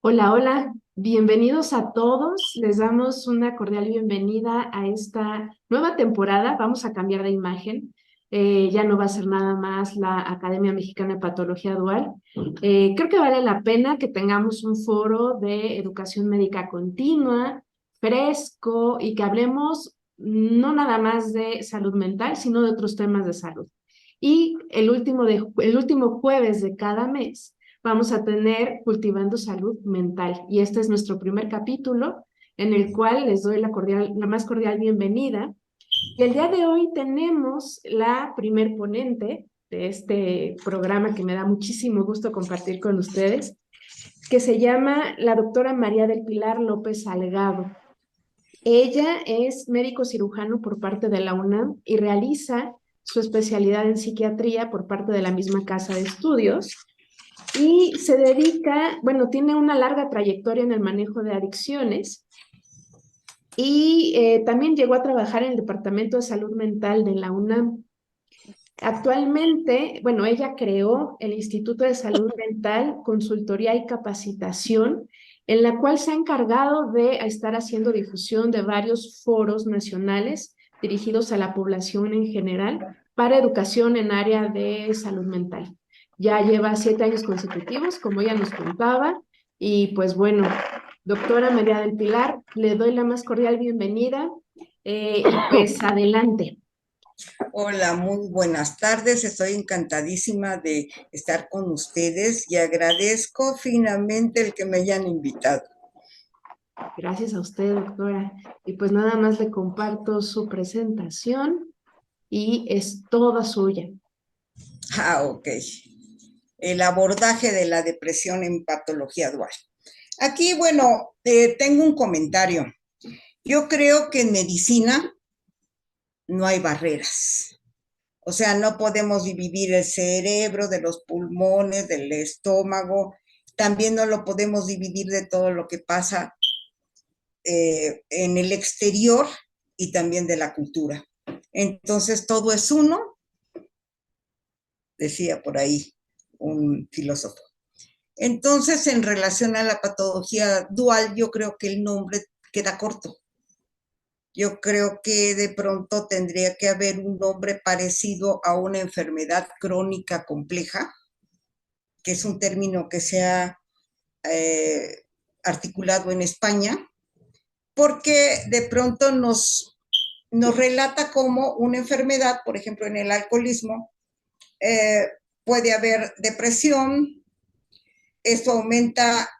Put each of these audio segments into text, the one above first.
Hola, hola, bienvenidos a todos. Les damos una cordial bienvenida a esta nueva temporada. Vamos a cambiar de imagen. Ya no va a ser nada más la Academia Mexicana de Patología Dual. Creo que vale la pena que tengamos un foro de educación médica continua, fresco y que hablemos no nada más de salud mental, sino de otros temas de salud. Y el último jueves de cada mes vamos a tener Cultivando Salud Mental. Y este es nuestro primer capítulo en el cual les doy la más cordial bienvenida. Y el día de hoy tenemos la primer ponente de este programa que me da muchísimo gusto compartir con ustedes, que se llama la doctora María del Pilar López Salgado. Ella es médico cirujano por parte de la UNAM y realiza su especialidad en psiquiatría por parte de la misma casa de estudios y se dedica, bueno, tiene una larga trayectoria en el manejo de adicciones y también llegó a trabajar en el Departamento de Salud Mental de la UNAM. Actualmente, bueno, ella creó el Instituto de Salud Mental, Consultoría y Capacitación, en la cual se ha encargado de estar haciendo difusión de varios foros nacionales dirigidos a la población en general para educación en área de salud mental. Ya lleva 7 años consecutivos, como ella nos contaba, y pues bueno, doctora María del Pilar, le doy la más cordial bienvenida y pues adelante. Hola, muy buenas tardes. Estoy encantadísima de estar con ustedes y agradezco finalmente el que me hayan invitado. Gracias a usted, doctora. Y pues nada más le comparto su presentación y es toda suya. Ok. El abordaje de la depresión en patología dual. Aquí, bueno, tengo un comentario. Yo creo que en medicina no hay barreras. O sea, no podemos dividir el cerebro de los pulmones, del estómago. También no lo podemos dividir de todo lo que pasa en el exterior y también de la cultura. Entonces, todo es uno, decía por ahí un filósofo. Entonces, en relación a la patología dual, yo creo que el nombre queda corto. Yo creo que de pronto tendría que haber un nombre parecido a una enfermedad crónica compleja, que es un término que se ha articulado en España, porque de pronto nos relata como una enfermedad, por ejemplo, en el alcoholismo, puede haber depresión, esto aumenta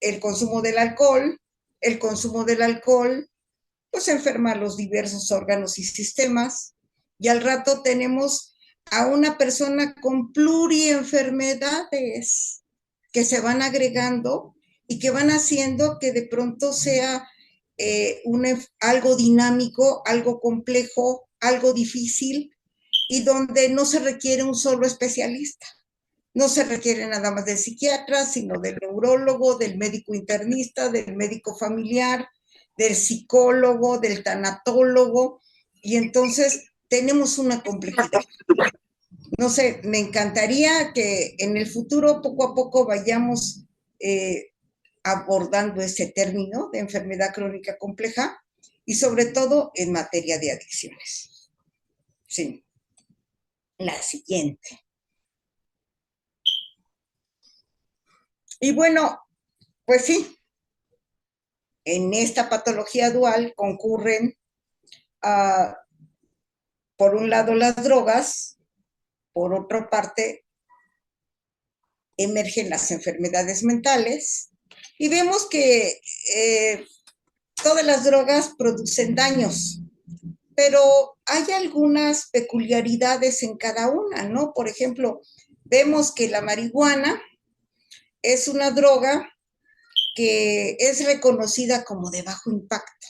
el consumo del alcohol, pues enferma los diversos órganos y sistemas, y al rato tenemos a una persona con plurienfermedades que se van agregando y que van haciendo que de pronto sea algo dinámico, algo complejo, algo difícil, y donde no se requiere un solo especialista. No se requiere nada más del psiquiatra, sino del neurólogo, del médico internista, del médico familiar, del psicólogo, del tanatólogo, y entonces tenemos una complejidad. No sé, me encantaría que en el futuro poco a poco vayamos abordando ese término de enfermedad crónica compleja y sobre todo en materia de adicciones. Sí. La siguiente. Y bueno, pues sí, en esta patología dual concurren, uh, por un lado, las drogas, por otra parte, emergen las enfermedades mentales y vemos que todas las drogas producen daños, pero hay algunas peculiaridades en cada una, ¿no? Por ejemplo, vemos que la marihuana es una droga que es reconocida como de bajo impacto,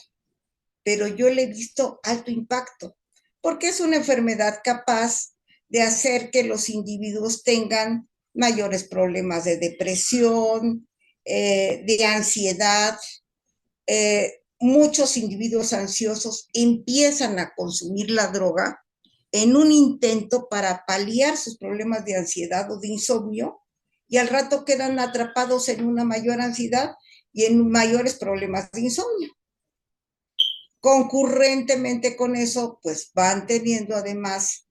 pero yo le he visto alto impacto, porque es una enfermedad capaz de hacer que los individuos tengan mayores problemas de depresión, de ansiedad. Muchos individuos ansiosos empiezan a consumir la droga en un intento para paliar sus problemas de ansiedad o de insomnio, y al rato quedan atrapados en una mayor ansiedad y en mayores problemas de insomnio. Concurrentemente con eso, pues van teniendo además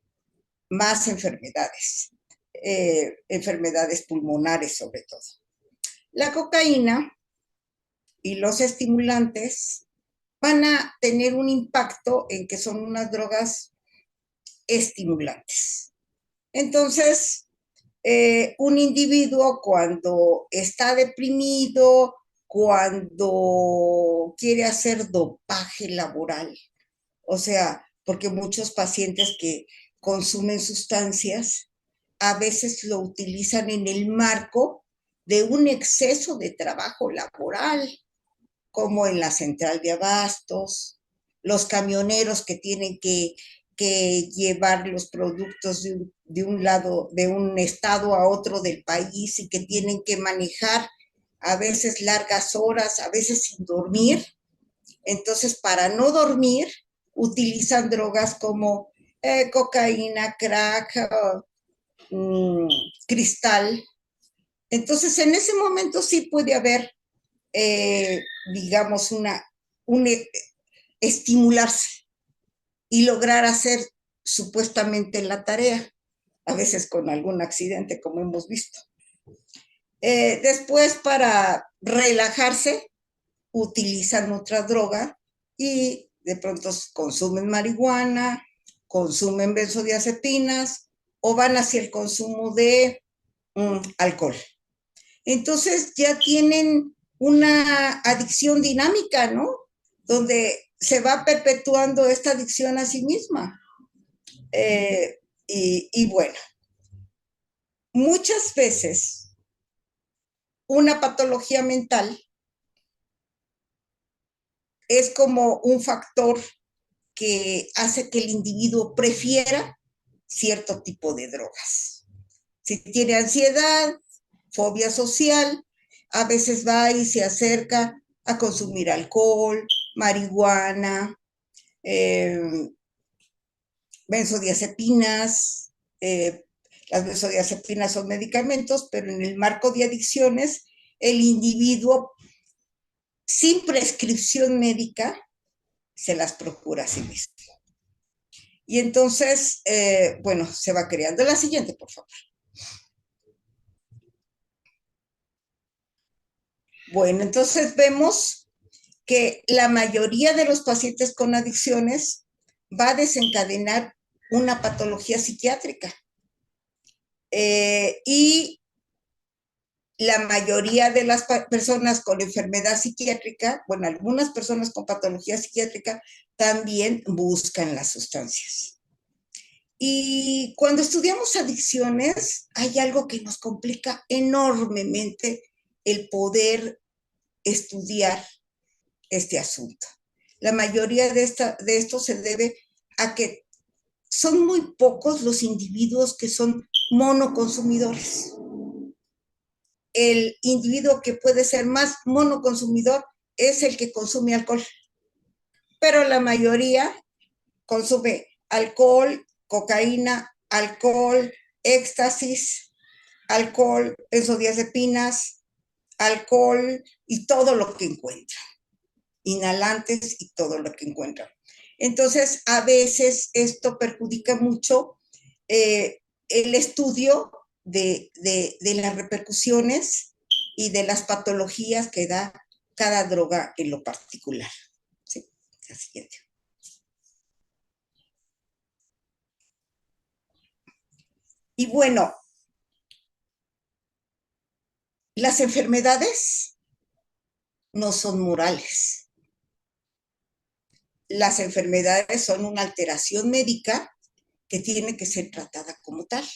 más enfermedades, enfermedades pulmonares sobre todo. La cocaína y los estimulantes van a tener un impacto en que son unas drogas estimulantes. Entonces, un individuo cuando está deprimido, cuando quiere hacer dopaje laboral, o sea, porque muchos pacientes que consumen sustancias a veces lo utilizan en el marco de un exceso de trabajo laboral, como en la central de abastos, los camioneros que tienen que llevar los productos de un lado, de un estado a otro del país y que tienen que manejar a veces largas horas, a veces sin dormir. Entonces, para no dormir, utilizan drogas como cocaína, crack, cristal. Entonces, en ese momento sí puede haber, digamos, un estimularse y lograr hacer supuestamente la tarea, a veces con algún accidente, como hemos visto. Después, para relajarse, utilizan otra droga y de pronto consumen marihuana, consumen benzodiazepinas o van hacia el consumo de alcohol. Entonces ya tienen una adicción dinámica, ¿no? Donde se va perpetuando esta adicción a sí misma. Y bueno, muchas veces una patología mental es como un factor que hace que el individuo prefiera cierto tipo de drogas. Si tiene ansiedad, fobia social, a veces va y se acerca a consumir alcohol, marihuana, eh, benzodiazepinas. Las benzodiazepinas son medicamentos, pero en el marco de adicciones, el individuo sin prescripción médica se las procura a sí mismo. Y entonces, bueno, se va creando. La siguiente, por favor. Bueno, entonces vemos que la mayoría de los pacientes con adicciones va a desencadenar una patología psiquiátrica. Y la mayoría de las personas con enfermedad psiquiátrica, bueno, algunas personas con patología psiquiátrica también buscan las sustancias. Y cuando estudiamos adicciones, hay algo que nos complica enormemente el poder estudiar este asunto. La mayoría de esto se debe a que son muy pocos los individuos que son monoconsumidores. El individuo que puede ser más monoconsumidor es el que consume alcohol, pero la mayoría consume alcohol, cocaína, alcohol, éxtasis, alcohol, benzodiazepinas, alcohol y todo lo que encuentran, inhalantes y todo lo que encuentran. Entonces, a veces esto perjudica mucho el estudio de las repercusiones y de las patologías que da cada droga en lo particular. Sí, la siguiente. Y bueno, las enfermedades no son morales. Las enfermedades son una alteración médica que tiene que ser tratada como tal.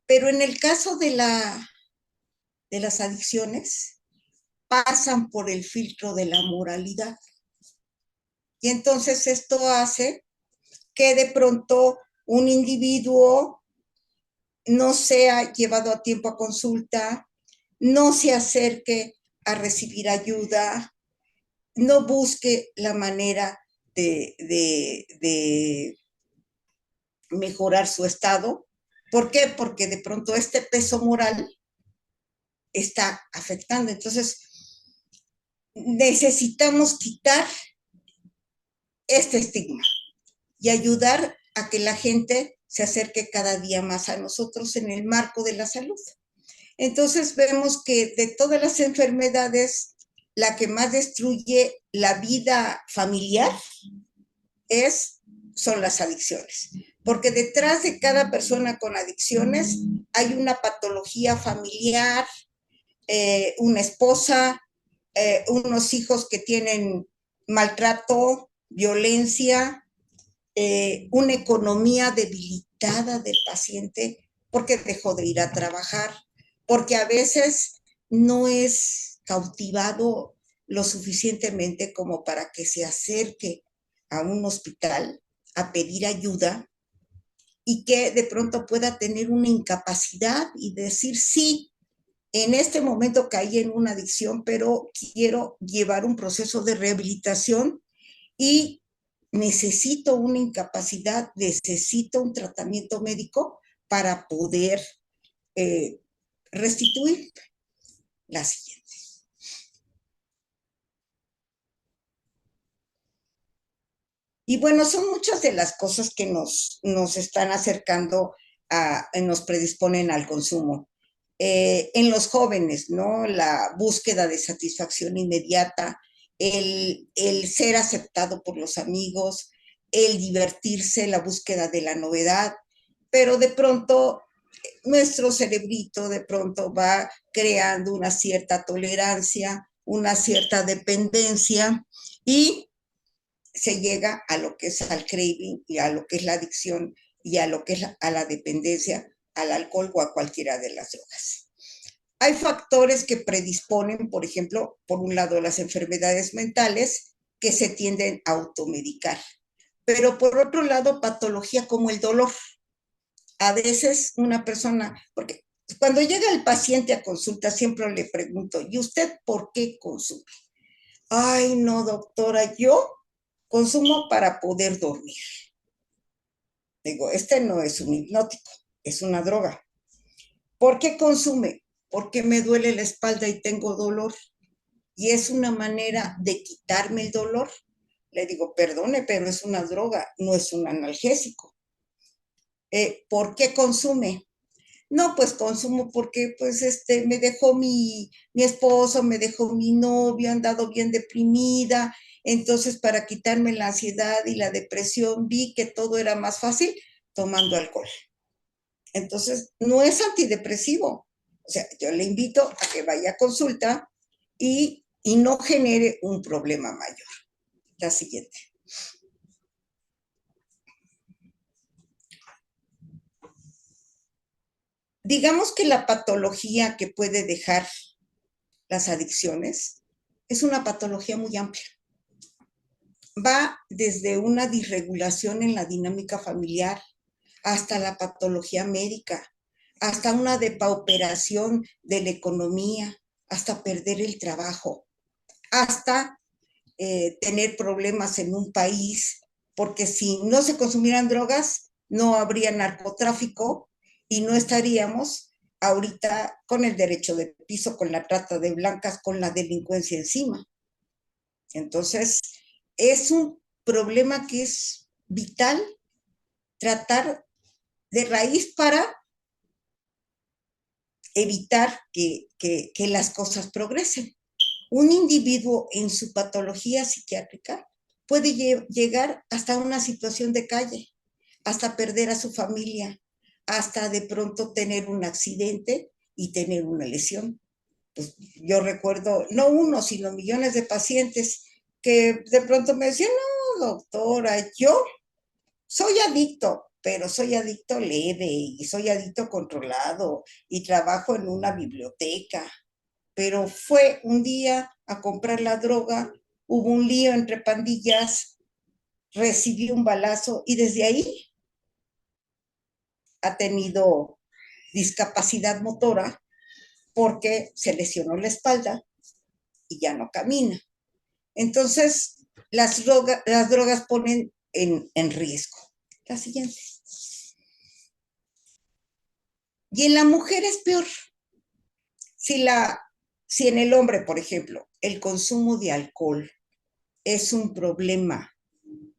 Pero en el caso de las adicciones, pasan por el filtro de la moralidad. Y entonces esto hace que de pronto un individuo no sea llevado a tiempo a consulta, no se acerque a recibir ayuda, no busque la manera de mejorar su estado. ¿Por qué? Porque de pronto este peso moral está afectando. Entonces, necesitamos quitar este estigma y ayudar a que la gente se acerque cada día más a nosotros en el marco de la salud. Entonces vemos que de todas las enfermedades, la que más destruye la vida familiar son las adicciones. Porque detrás de cada persona con adicciones hay una patología familiar, una esposa, unos hijos que tienen maltrato, violencia, una economía debilitada del paciente porque dejó de ir a trabajar, porque a veces no es cautivado lo suficientemente como para que se acerque a un hospital a pedir ayuda y que de pronto pueda tener una incapacidad y decir sí, en este momento caí en una adicción, pero quiero llevar un proceso de rehabilitación y necesito una incapacidad, necesito un tratamiento médico para poder eh, restituir la siguiente. Y bueno, son muchas de las cosas que nos están acercando, nos predisponen al consumo. En los jóvenes, ¿no? La búsqueda de satisfacción inmediata, el ser aceptado por los amigos, el divertirse, la búsqueda de la novedad, pero de pronto nuestro cerebrito de pronto va creando una cierta tolerancia, una cierta dependencia y se llega a lo que es al craving y a lo que es la adicción y a lo que es a la dependencia al alcohol o a cualquiera de las drogas. Hay factores que predisponen, por ejemplo, por un lado las enfermedades mentales que se tienden a automedicar, pero por otro lado patología como el dolor. A veces una persona, porque cuando llega el paciente a consulta siempre le pregunto, ¿y usted por qué consume? Ay, no, doctora, yo consumo para poder dormir. Digo, este no es un hipnótico, es una droga. ¿Por qué consume? Porque me duele la espalda y tengo dolor. Y es una manera de quitarme el dolor. Le digo, perdone, pero es una droga, no es un analgésico. ¿Por qué consume? No, pues consumo porque pues me dejó mi esposo, me dejó mi novio, he andado bien deprimida, entonces para quitarme la ansiedad y la depresión vi que todo era más fácil tomando alcohol. Entonces, no es antidepresivo. O sea, yo le invito a que vaya a consulta y no genere un problema mayor. La siguiente. Digamos que la patología que puede dejar las adicciones es una patología muy amplia. Va desde una disregulación en la dinámica familiar hasta la patología médica, hasta una depauperación de la economía, hasta perder el trabajo, hasta tener problemas en un país, porque si no se consumieran drogas, no habría narcotráfico y no estaríamos ahorita con el derecho de piso, con la trata de blancas, con la delincuencia encima. Entonces, es un problema que es vital tratar de raíz para evitar que las cosas progresen. Un individuo en su patología psiquiátrica puede llegar hasta una situación de calle, hasta perder a su familia, hasta de pronto tener un accidente y tener una lesión. Pues yo recuerdo, no uno, sino millones de pacientes que de pronto me decían, no, doctora, yo soy adicto, pero soy adicto leve y soy adicto controlado y trabajo en una biblioteca. Pero fue un día a comprar la droga, hubo un lío entre pandillas, recibí un balazo y desde ahí ha tenido discapacidad motora porque se lesionó la espalda y ya no camina. Entonces, las drogas ponen en riesgo. La siguiente. Y en la mujer es peor. Si, si en el hombre, por ejemplo, el consumo de alcohol es un problema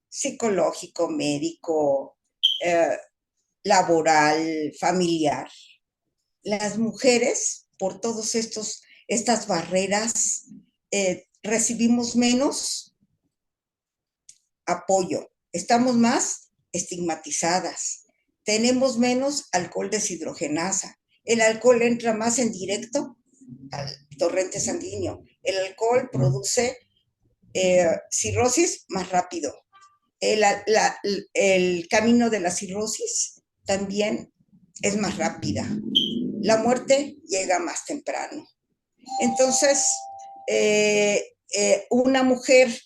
psicológico, médico, eh, laboral, familiar, las mujeres, por todos estas barreras, recibimos menos apoyo, estamos más estigmatizadas, tenemos menos alcohol deshidrogenasa, el alcohol entra más en directo al torrente sanguíneo, el alcohol produce cirrosis más rápido, el camino de la cirrosis también es más rápida, la muerte llega más temprano. Entonces, una mujer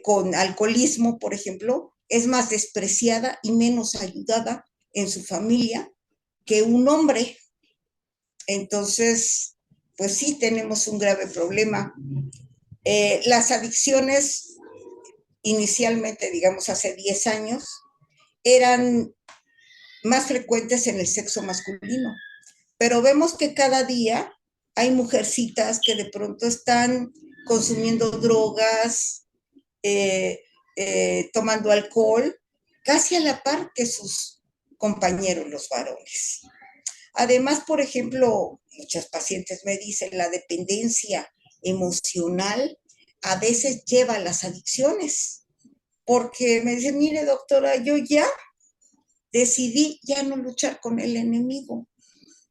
con alcoholismo, por ejemplo, es más despreciada y menos ayudada en su familia que un hombre. Entonces, pues sí tenemos un grave problema. Las adicciones, inicialmente, digamos, hace 10 años, eran más frecuentes en el sexo masculino, pero vemos que cada día hay mujercitas que de pronto están consumiendo drogas, tomando alcohol, casi a la par que sus compañeros, los varones. Además, por ejemplo, muchas pacientes me dicen la dependencia emocional a veces lleva a las adicciones, porque me dicen, mire doctora, yo ya decidí ya no luchar con el enemigo,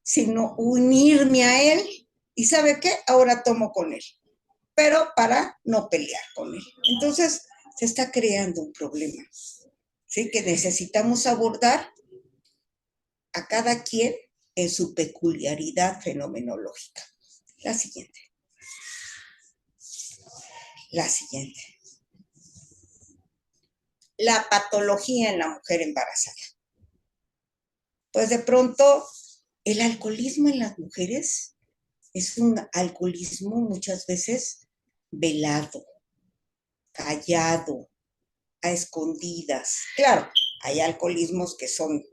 sino unirme a él. ¿Y sabe qué? Ahora tomo con él, pero para no pelear con él. Entonces, se está creando un problema, ¿sí? Que necesitamos abordar a cada quien en su peculiaridad fenomenológica. La siguiente. La siguiente. La patología en la mujer embarazada. Pues de pronto, el alcoholismo en las mujeres es un alcoholismo muchas veces velado, callado, a escondidas. Claro, hay alcoholismos que son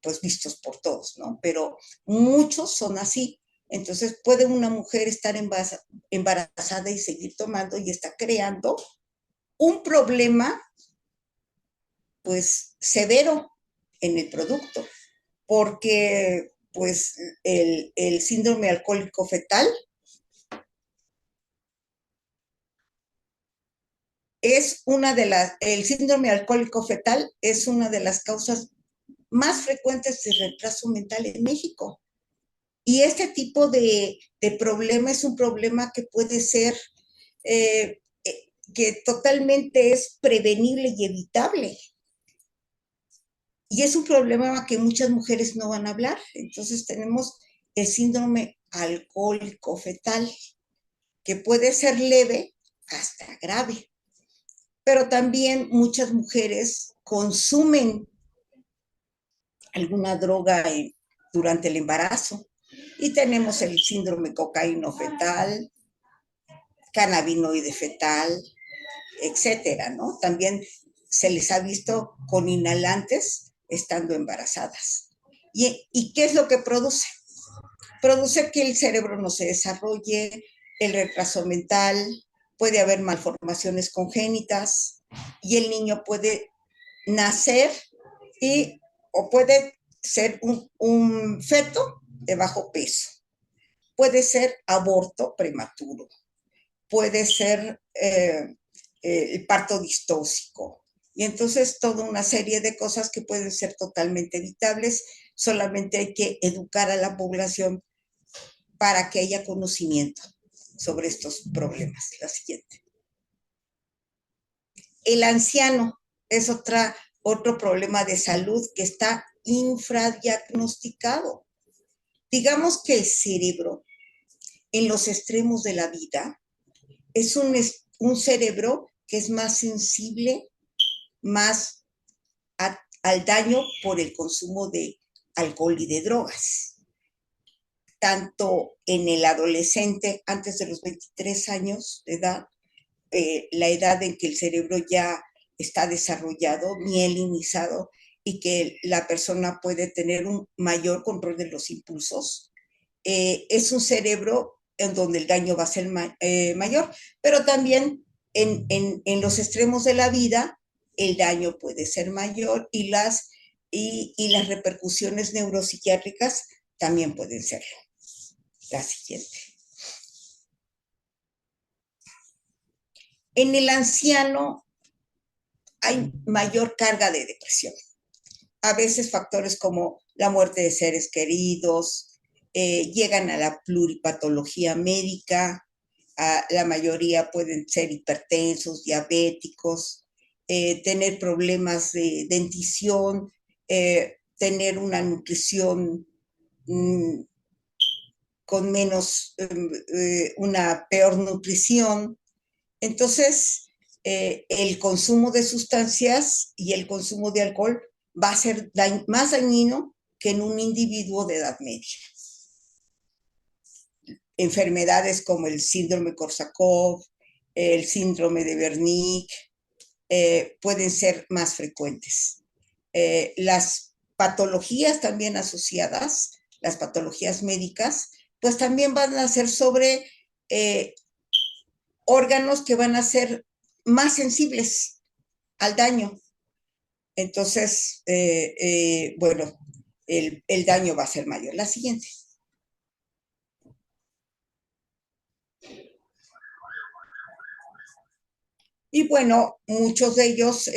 pues vistos por todos, ¿no? Pero muchos son así. Entonces puede una mujer estar embarazada y seguir tomando y está creando un problema, pues, severo en el producto, porque, pues, el síndrome alcohólico fetal el síndrome alcohólico fetal es una de las causas más frecuentes de retraso mental en México. Y este tipo de problema es un problema que puede ser, que totalmente es prevenible y evitable. Y es un problema que muchas mujeres no van a hablar. Entonces tenemos el síndrome alcohólico fetal, que puede ser leve hasta grave. Pero también muchas mujeres consumen alguna droga durante el embarazo. Y tenemos el síndrome cocaíno fetal, cannabinoide fetal, etcétera, ¿no? También se les ha visto con inhalantes estando embarazadas. ¿Y qué es lo que produce? Produce que el cerebro no se desarrolle, el retraso mental, puede haber malformaciones congénitas y el niño puede nacer o puede ser un feto de bajo peso, puede ser aborto prematuro, puede ser el parto distóxico. Y entonces toda una serie de cosas que pueden ser totalmente evitables, solamente hay que educar a la población para que haya conocimiento sobre estos problemas. La siguiente. El anciano es otro problema de salud que está infradiagnosticado. Digamos que el cerebro en los extremos de la vida es un cerebro que es más sensible, más al daño por el consumo de alcohol y de drogas. Tanto en el adolescente, antes de los 23 años de edad, la edad en que el cerebro ya está desarrollado, mielinizado, y que la persona puede tener un mayor control de los impulsos, es un cerebro en donde el daño va a ser mayor, pero también en los extremos de la vida el daño puede ser mayor y las repercusiones neuropsiquiátricas también pueden serlo. La siguiente. En el anciano hay mayor carga de depresión. A veces factores como la muerte de seres queridos, llegan a la pluripatología médica, la mayoría pueden ser hipertensos, diabéticos, tener problemas de dentición, tener una nutrición con menos, una peor nutrición. Entonces, el consumo de sustancias y el consumo de alcohol va a ser más dañino que en un individuo de edad media. Enfermedades como el síndrome Korsakoff, el síndrome de Wernicke, pueden ser más frecuentes. Las patologías también asociadas, las patologías médicas, pues también van a ser sobre órganos que van a ser más sensibles al daño. Entonces, bueno, el daño va a ser mayor. La siguiente. Y bueno, muchos de ellos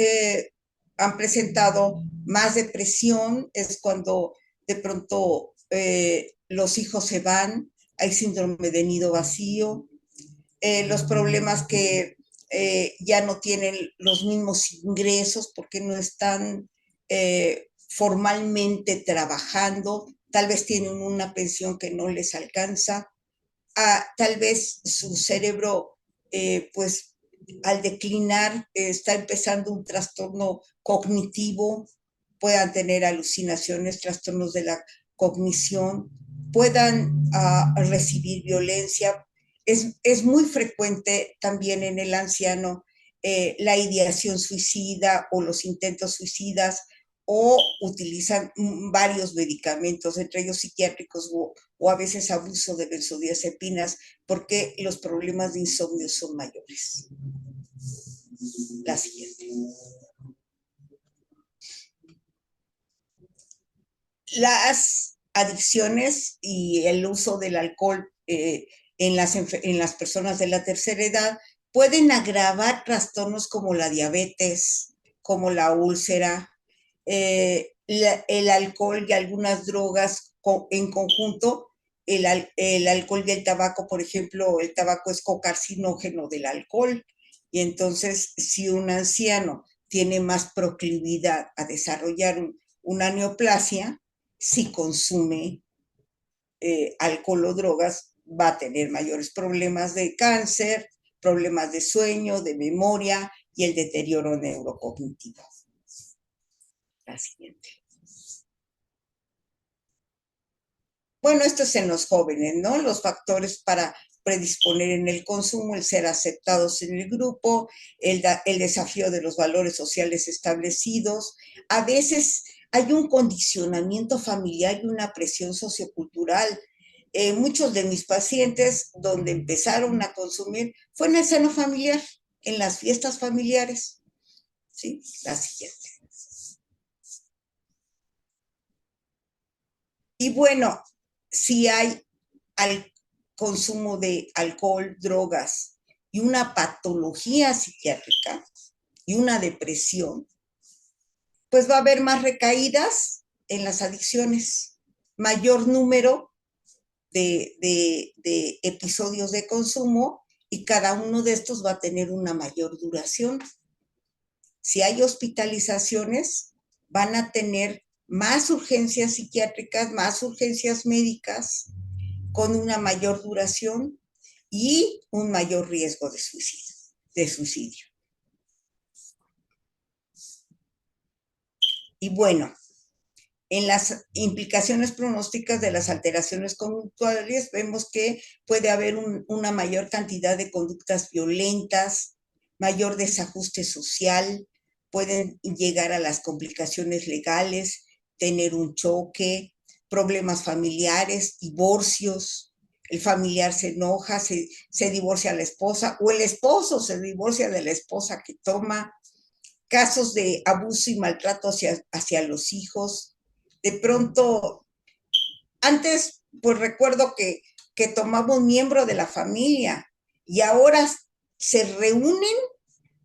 han presentado más depresión, es cuando de pronto los hijos se van, hay síndrome de nido vacío, los problemas que ya no tienen los mismos ingresos porque no están formalmente trabajando, tal vez tienen una pensión que no les alcanza, tal vez su cerebro, pues al declinar, está empezando un trastorno cognitivo, puedan tener alucinaciones, trastornos de la cognición, puedan recibir violencia. Es muy frecuente también en el anciano la ideación suicida o los intentos suicidas, o utilizan varios medicamentos, entre ellos psiquiátricos o a veces abuso de benzodiazepinas, porque los problemas de insomnio son mayores. La siguiente. Las adicciones y el uso del alcohol en las personas de la tercera edad pueden agravar trastornos como la diabetes, como la úlcera, el alcohol y algunas drogas en conjunto. El alcohol y el tabaco, por ejemplo, el tabaco es cocarcinógeno del alcohol, y entonces si un anciano tiene más proclividad a desarrollar una neoplasia, si consume alcohol o drogas, va a tener mayores problemas de cáncer, problemas de sueño, de memoria y el deterioro neurocognitivo. La siguiente. Bueno, esto es en los jóvenes, ¿no? Los factores para predisponer en el consumo, el ser aceptados en el grupo, el desafío de los valores sociales establecidos. A veces hay un condicionamiento familiar y una presión sociocultural. Muchos de mis pacientes, donde empezaron a consumir, fue en el seno familiar, en las fiestas familiares. ¿Sí? La siguiente. Y bueno, si hay al consumo de alcohol, drogas y una patología psiquiátrica y una depresión, pues va a haber más recaídas en las adicciones, mayor número de episodios de consumo, y cada uno de estos va a tener una mayor duración. Si hay hospitalizaciones, van a tener más urgencias psiquiátricas, más urgencias médicas, con una mayor duración y un mayor riesgo de suicidio. Y bueno, en las implicaciones pronósticas de las alteraciones conductuales vemos que puede haber una mayor cantidad de conductas violentas, mayor desajuste social, pueden llegar a las complicaciones legales, tener un choque, problemas familiares, divorcios, el familiar se enoja, se divorcia la esposa, o el esposo se divorcia de la esposa que toma, casos de abuso y maltrato hacia los hijos. De pronto, antes, pues recuerdo que tomaba un miembro de la familia y ahora se reúnen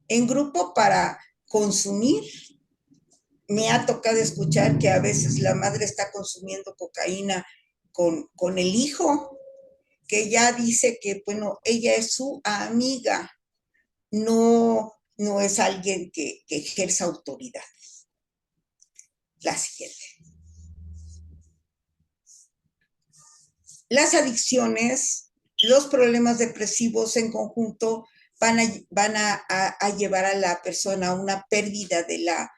en grupo para consumir. Me ha tocado escuchar que a veces la madre está consumiendo cocaína con el hijo, que ya dice que, bueno, ella es su amiga, no es alguien que ejerza autoridad. La siguiente. Las adicciones, los problemas depresivos en conjunto van a llevar a la persona a una pérdida de la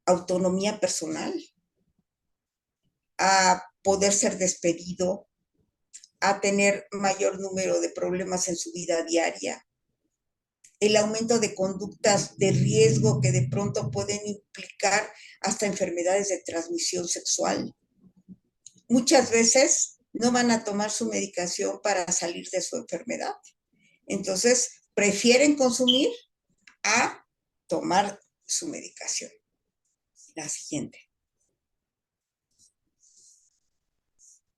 autonomía personal, a poder ser despedido, a tener mayor número de problemas en su vida diaria, el aumento de conductas de riesgo que de pronto pueden implicar hasta enfermedades de transmisión sexual. Muchas veces no van a tomar su medicación para salir de su enfermedad. Entonces, prefieren consumir a tomar su medicación. La siguiente.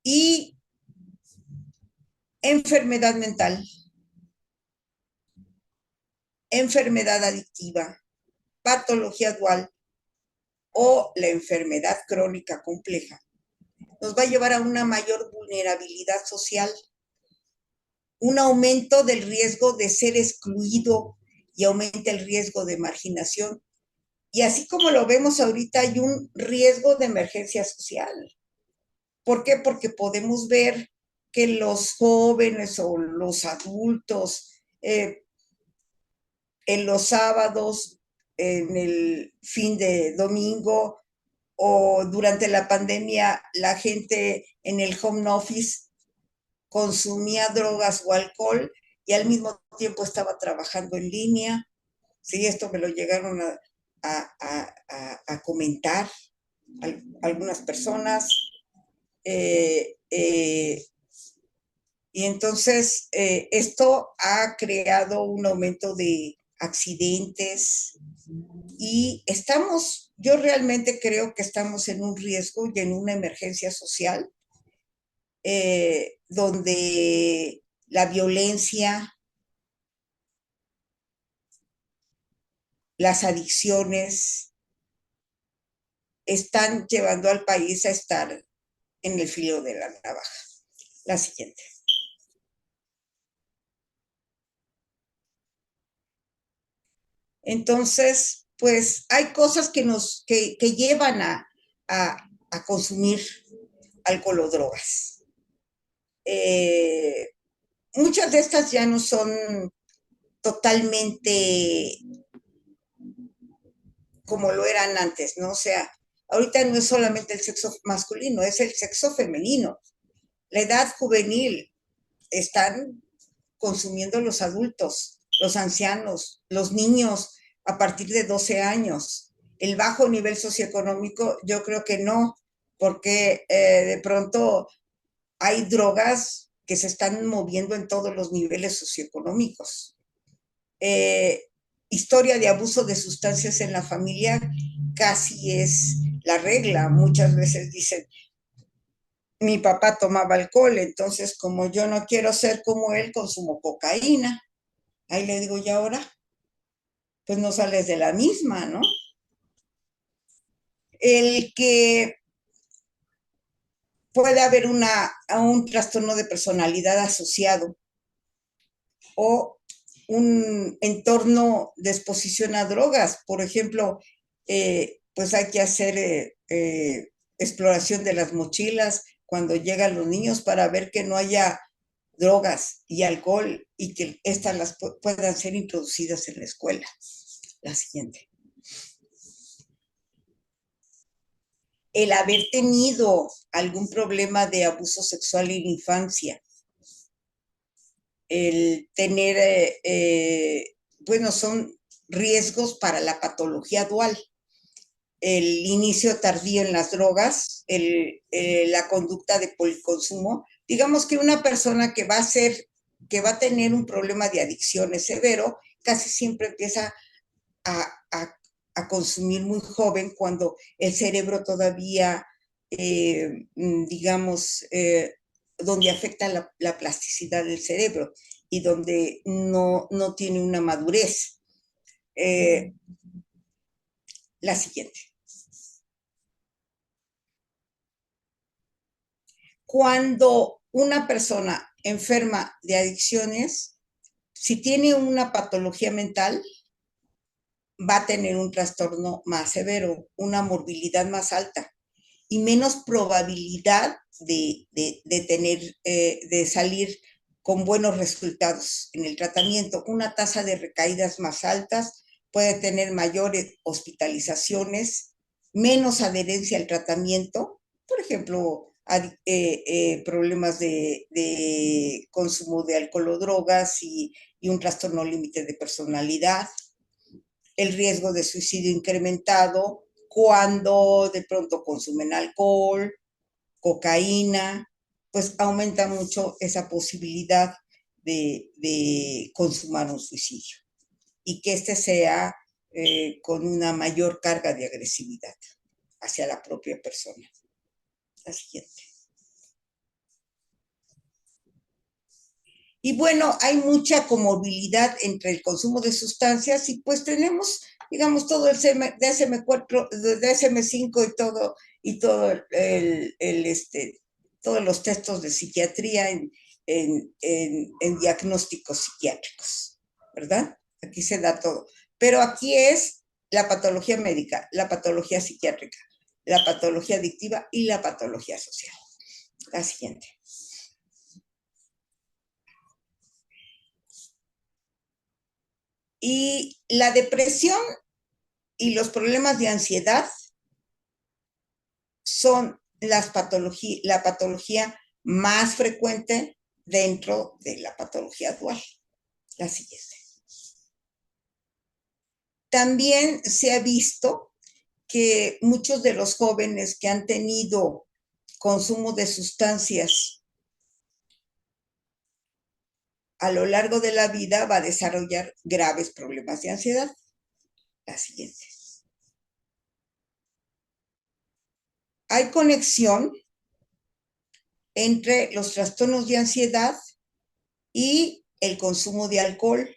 Y enfermedad mental, enfermedad adictiva, patología dual o la enfermedad crónica compleja nos va a llevar a una mayor vulnerabilidad social, un aumento del riesgo de ser excluido y aumenta el riesgo de marginación. Y así como lo vemos ahorita, hay un riesgo de emergencia social. ¿Por qué? Porque podemos ver que los jóvenes o los adultos en los sábados, en el fin de domingo o durante la pandemia, la gente en el home office consumía drogas o alcohol y al mismo tiempo estaba trabajando en línea. Sí, esto me lo llegaron a comentar algunas personas. Y entonces esto ha creado un aumento de accidentes y yo realmente creo que estamos en un riesgo y en una emergencia social donde la violencia, las adicciones están llevando al país a estar en el filo de la navaja. La siguiente. Entonces, pues hay cosas que llevan a consumir alcohol o drogas. Muchas de estas ya no son totalmente como lo eran antes, ¿no? O sea, ahorita no es solamente el sexo masculino, es el sexo femenino. La edad juvenil están consumiendo los adultos, los ancianos, los niños a partir de 12 años. El bajo nivel socioeconómico, yo creo que no, porque de pronto hay drogas que se están moviendo en todos los niveles socioeconómicos. Historia de abuso de sustancias en la familia casi es la regla. Muchas veces dicen, mi papá tomaba alcohol, entonces como yo no quiero ser como él, consumo cocaína. Ahí le digo, ¿y ahora? Pues no sales de la misma, ¿no? El que puede haber un trastorno de personalidad asociado o un entorno de exposición a drogas. Por ejemplo, pues hay que hacer exploración de las mochilas cuando llegan los niños para ver que no haya drogas y alcohol y que estas puedan ser introducidas en la escuela. La siguiente. El haber tenido algún problema de abuso sexual en infancia, el tener, bueno, son riesgos para la patología dual. el inicio tardío en las drogas, la conducta de policonsumo. Digamos que una persona que va a tener un problema de adicciones severo, casi siempre empieza a, a, a consumir muy joven cuando el cerebro todavía, digamos, donde afecta la plasticidad del cerebro y donde no tiene una madurez. La siguiente. Cuando una persona enferma de adicciones, si tiene una patología mental, va a tener un trastorno más severo, una morbilidad más alta y menos probabilidad de salir con buenos resultados en el tratamiento. Una tasa de recaídas más altas, puede tener mayores hospitalizaciones, menos adherencia al tratamiento, por ejemplo, problemas de consumo de alcohol o drogas y un trastorno límite de personalidad, el riesgo de suicidio incrementado cuando de pronto consumen alcohol, cocaína, pues aumenta mucho esa posibilidad de consumar un suicidio y que este sea con una mayor carga de agresividad hacia la propia persona. La siguiente. Y bueno, hay mucha comorbilidad entre el consumo de sustancias y pues tenemos, digamos, todo el DSM-4, DSM-5 y todo todos los textos de psiquiatría en diagnósticos psiquiátricos, ¿verdad? Aquí se da todo. Pero aquí es la patología médica, la patología psiquiátrica, la patología adictiva y la patología social. La siguiente. Y la depresión y los problemas de ansiedad son la patología más frecuente dentro de la patología dual. La siguiente. También se ha visto que muchos de los jóvenes que han tenido consumo de sustancias a lo largo de la vida va a desarrollar graves problemas de ansiedad. La siguiente. Hay conexión entre los trastornos de ansiedad y el consumo de alcohol.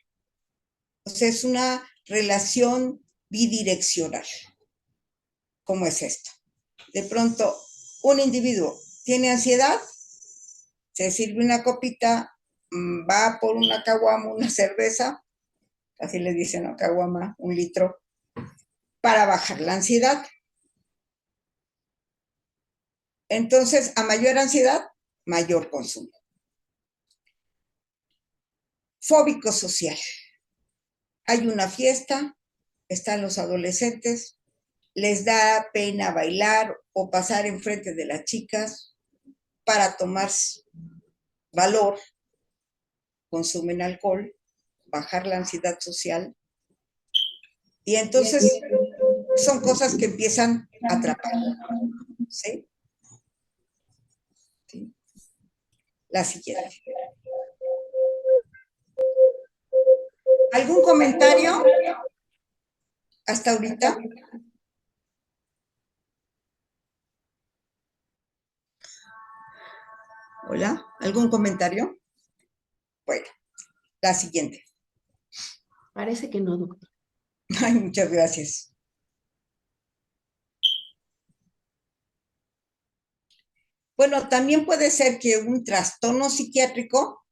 O sea, es una relación bidireccional. ¿Cómo es esto? De pronto, un individuo tiene ansiedad, se sirve una copita, va por una caguama, una cerveza, así le dicen, ¿no? Caguama, 1 litro, para bajar la ansiedad. Entonces, a mayor ansiedad, mayor consumo. Fóbico social. Hay una fiesta, están los adolescentes, les da pena bailar o pasar enfrente de las chicas para tomar valor, consumen alcohol, bajar la ansiedad social y entonces son cosas que empiezan a atrapar. ¿Sí? ¿Sí? La siguiente. ¿Algún comentario hasta ahorita? Hola, ¿algún comentario? Bueno, la siguiente. Parece que no, doctor. Ay, muchas gracias. Bueno, también puede ser que un trastorno psiquiátrico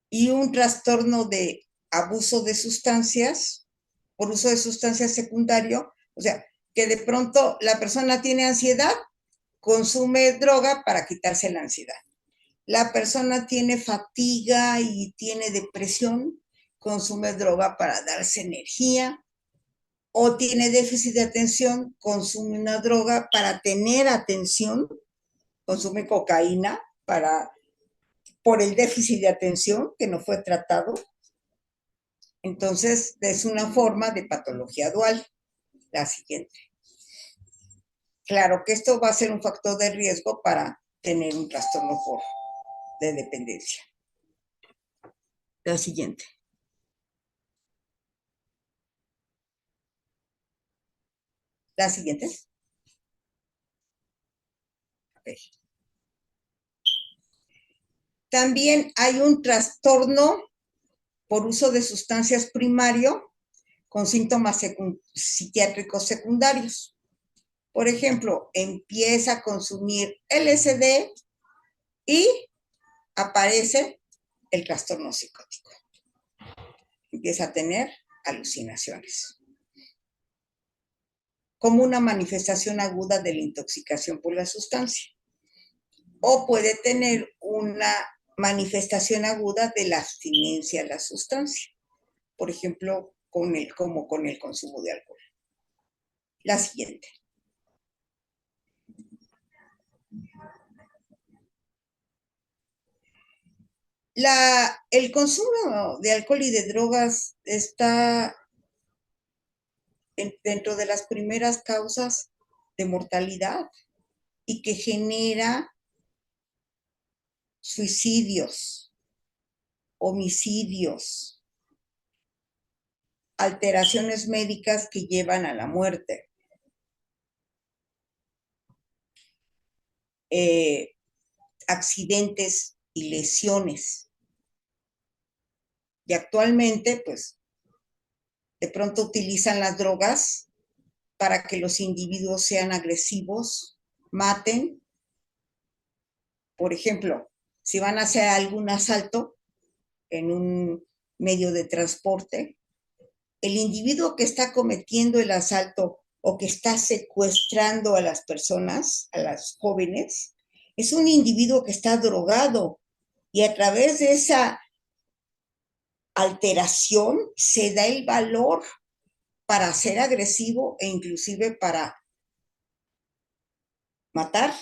y un trastorno de abuso de sustancias, por uso de sustancias secundario, o sea, que de pronto la persona tiene ansiedad, consume droga para quitarse la ansiedad. La persona tiene fatiga y tiene depresión, consume droga para darse energía, o tiene déficit de atención, consume una droga para tener atención, consume cocaína por el déficit de atención que no fue tratado. Entonces, es una forma de patología dual. La siguiente. Claro que esto va a ser un factor de riesgo para tener un trastorno de dependencia. La siguiente. La siguiente. Okay. También hay un trastorno por uso de sustancias primario con síntomas psiquiátricos secundarios. Por ejemplo, empieza a consumir LSD y aparece el trastorno psicótico. Empieza a tener alucinaciones como una manifestación aguda de la intoxicación por la sustancia. O puede tener una manifestación aguda de la abstinencia a la sustancia, por ejemplo, como con el consumo de alcohol. La siguiente. El consumo de alcohol y de drogas está dentro de las primeras causas de mortalidad y que genera suicidios, homicidios, alteraciones médicas que llevan a la muerte. Accidentes y lesiones. Y actualmente, pues, de pronto utilizan las drogas para que los individuos sean agresivos, maten. Por ejemplo, si van a hacer algún asalto en un medio de transporte, el individuo que está cometiendo el asalto o que está secuestrando a las personas, a las jóvenes, es un individuo que está drogado y a través de esa alteración se da el valor para ser agresivo e inclusive para matar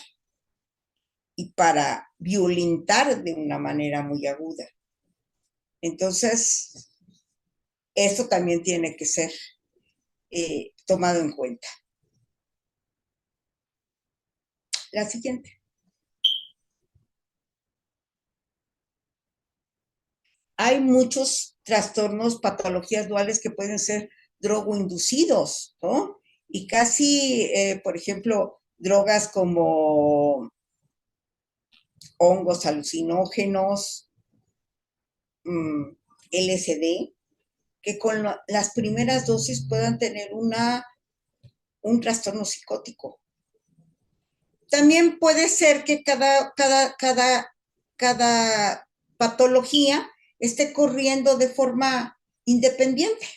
y para violentar de una manera muy aguda. Entonces, esto también tiene que ser tomado en cuenta. La siguiente. Hay muchos trastornos, patologías duales que pueden ser drogoinducidos, ¿no? Y casi, por ejemplo, drogas como hongos alucinógenos, LSD, que con las primeras dosis puedan tener un trastorno psicótico. También puede ser que cada patología esté corriendo de forma independiente,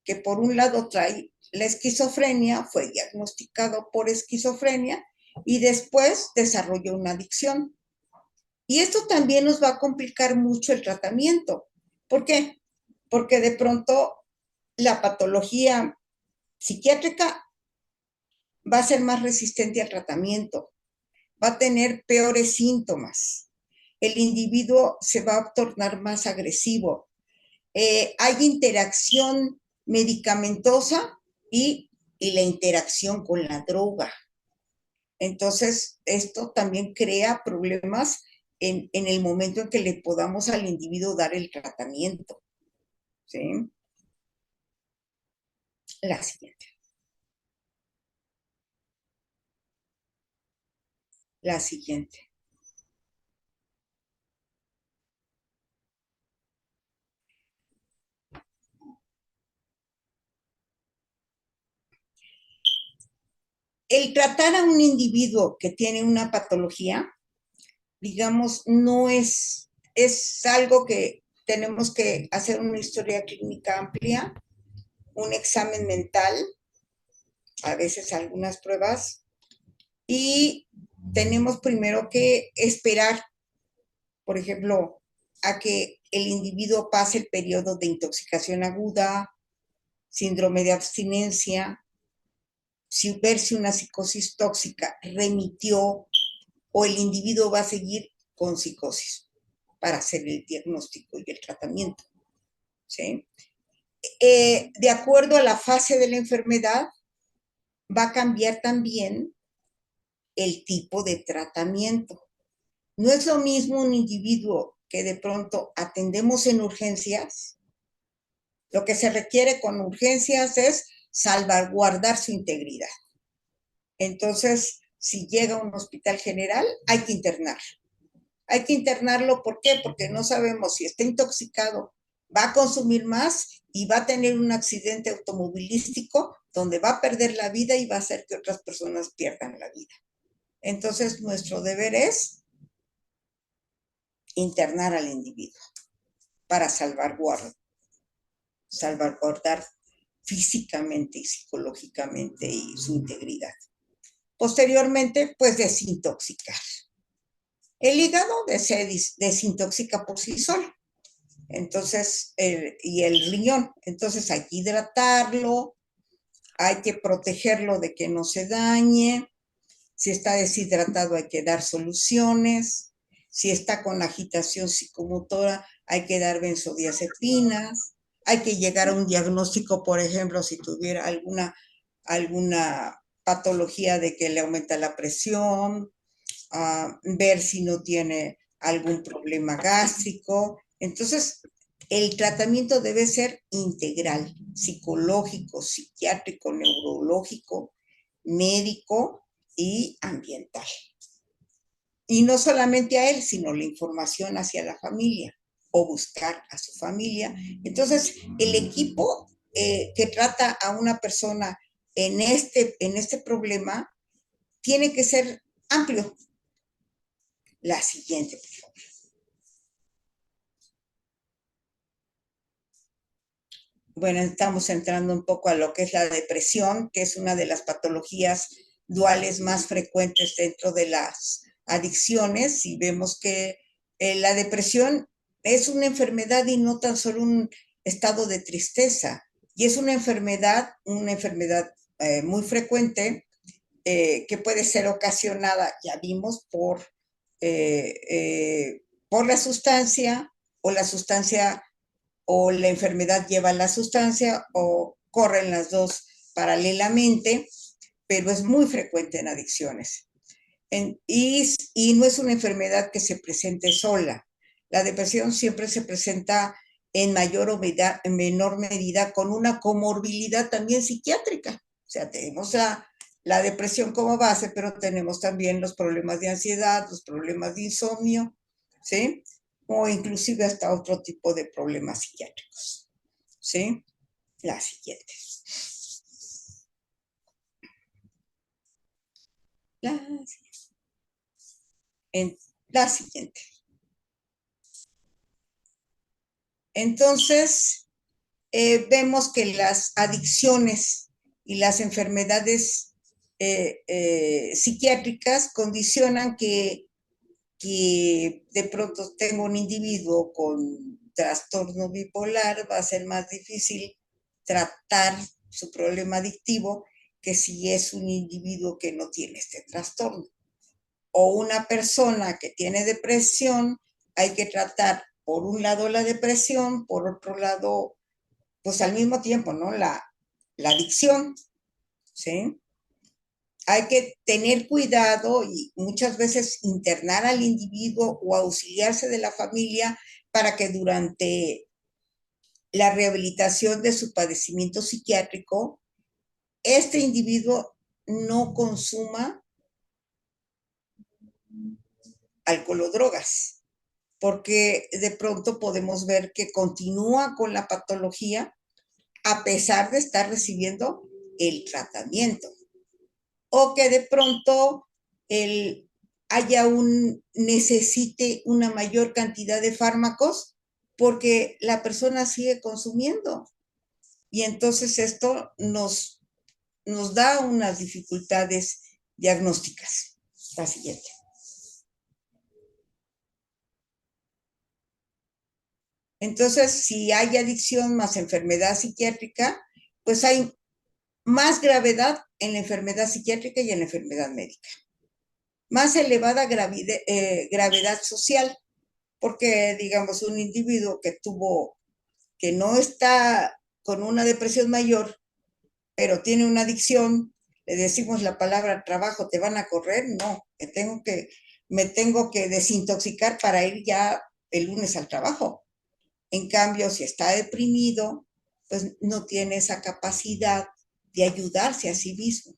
que por un lado trae la esquizofrenia, fue diagnosticado por esquizofrenia y después desarrolló una adicción. Y esto también nos va a complicar mucho el tratamiento. ¿Por qué? Porque de pronto la patología psiquiátrica va a ser más resistente al tratamiento, va a tener peores síntomas, el individuo se va a tornar más agresivo, hay interacción medicamentosa y la interacción con la droga. Entonces, esto también crea problemas en el momento en que le podamos al individuo dar el tratamiento. ¿Sí? La siguiente. La siguiente. El tratar a un individuo que tiene una patología, digamos, no es algo que tenemos que hacer una historia clínica amplia, un examen mental, a veces algunas pruebas, y tenemos primero que esperar, por ejemplo, a que el individuo pase el periodo de intoxicación aguda, síndrome de abstinencia, ver si una psicosis tóxica remitió o el individuo va a seguir con psicosis para hacer el diagnóstico y el tratamiento. ¿Sí? de acuerdo a la fase de la enfermedad, va a cambiar también el tipo de tratamiento. No es lo mismo un individuo que de pronto atendemos en urgencias. Lo que se requiere con urgencias es salvaguardar su integridad. Entonces, si llega a un hospital general, hay que internar. Hay que internarlo, ¿por qué? Porque no sabemos si está intoxicado, va a consumir más y va a tener un accidente automovilístico donde va a perder la vida y va a hacer que otras personas pierdan la vida. Entonces, nuestro deber es internar al individuo para salvaguardar físicamente y psicológicamente y su integridad. Posteriormente, pues desintoxicar. El hígado se desintoxica por sí solo. Entonces, y el riñón. Entonces hay que hidratarlo, hay que protegerlo de que no se dañe. Si está deshidratado hay que dar soluciones. Si está con agitación psicomotora, hay que dar benzodiazepinas. Hay que llegar a un diagnóstico, por ejemplo, si tuviera alguna patología de que le aumenta la presión, ver si no tiene algún problema gástrico. Entonces, el tratamiento debe ser integral, psicológico, psiquiátrico, neurológico, médico y ambiental. Y no solamente a él, sino la información hacia la familia o buscar a su familia. Entonces, el equipo que trata a una persona en este problema tiene que ser amplio. La siguiente, por favor. Bueno, estamos entrando un poco a lo que es la depresión, que es una de las patologías duales más frecuentes dentro de las adicciones, y vemos que la depresión es una enfermedad y no tan solo un estado de tristeza, y es una enfermedad muy frecuente que puede ser ocasionada, ya vimos, por la sustancia o la sustancia o la enfermedad lleva la sustancia o corren las dos paralelamente, pero es muy frecuente en adicciones. Y no es una enfermedad que se presente sola. La depresión siempre se presenta en mayor o en menor medida con una comorbilidad también psiquiátrica. O sea, tenemos la depresión como base, pero tenemos también los problemas de ansiedad, los problemas de insomnio, ¿sí? O inclusive hasta otro tipo de problemas psiquiátricos, ¿sí? La siguiente. La, en, la siguiente. Entonces, vemos que las adicciones y las enfermedades psiquiátricas condicionan que de pronto tengo un individuo con trastorno bipolar, va a ser más difícil tratar su problema adictivo que si es un individuo que no tiene este trastorno. O una persona que tiene depresión, hay que tratar por un lado la depresión, por otro lado, pues al mismo tiempo, ¿no? La adicción, ¿sí? Hay que tener cuidado y muchas veces internar al individuo o auxiliarse de la familia para que durante la rehabilitación de su padecimiento psiquiátrico, este individuo no consuma alcohol o drogas, porque de pronto podemos ver que continúa con la patología a pesar de estar recibiendo el tratamiento. O que de pronto el, necesite una mayor cantidad de fármacos porque la persona sigue consumiendo. Y entonces esto nos da unas dificultades diagnósticas. La siguiente. Entonces, si hay adicción más enfermedad psiquiátrica, pues hay más gravedad en la enfermedad psiquiátrica y en la enfermedad médica. Más elevada gravedad social, porque digamos un individuo que no está con una depresión mayor, pero tiene una adicción, le decimos la palabra trabajo, ¿te van a correr? No, me tengo que desintoxicar para ir ya el lunes al trabajo. En cambio, si está deprimido, pues no tiene esa capacidad de ayudarse a sí mismo.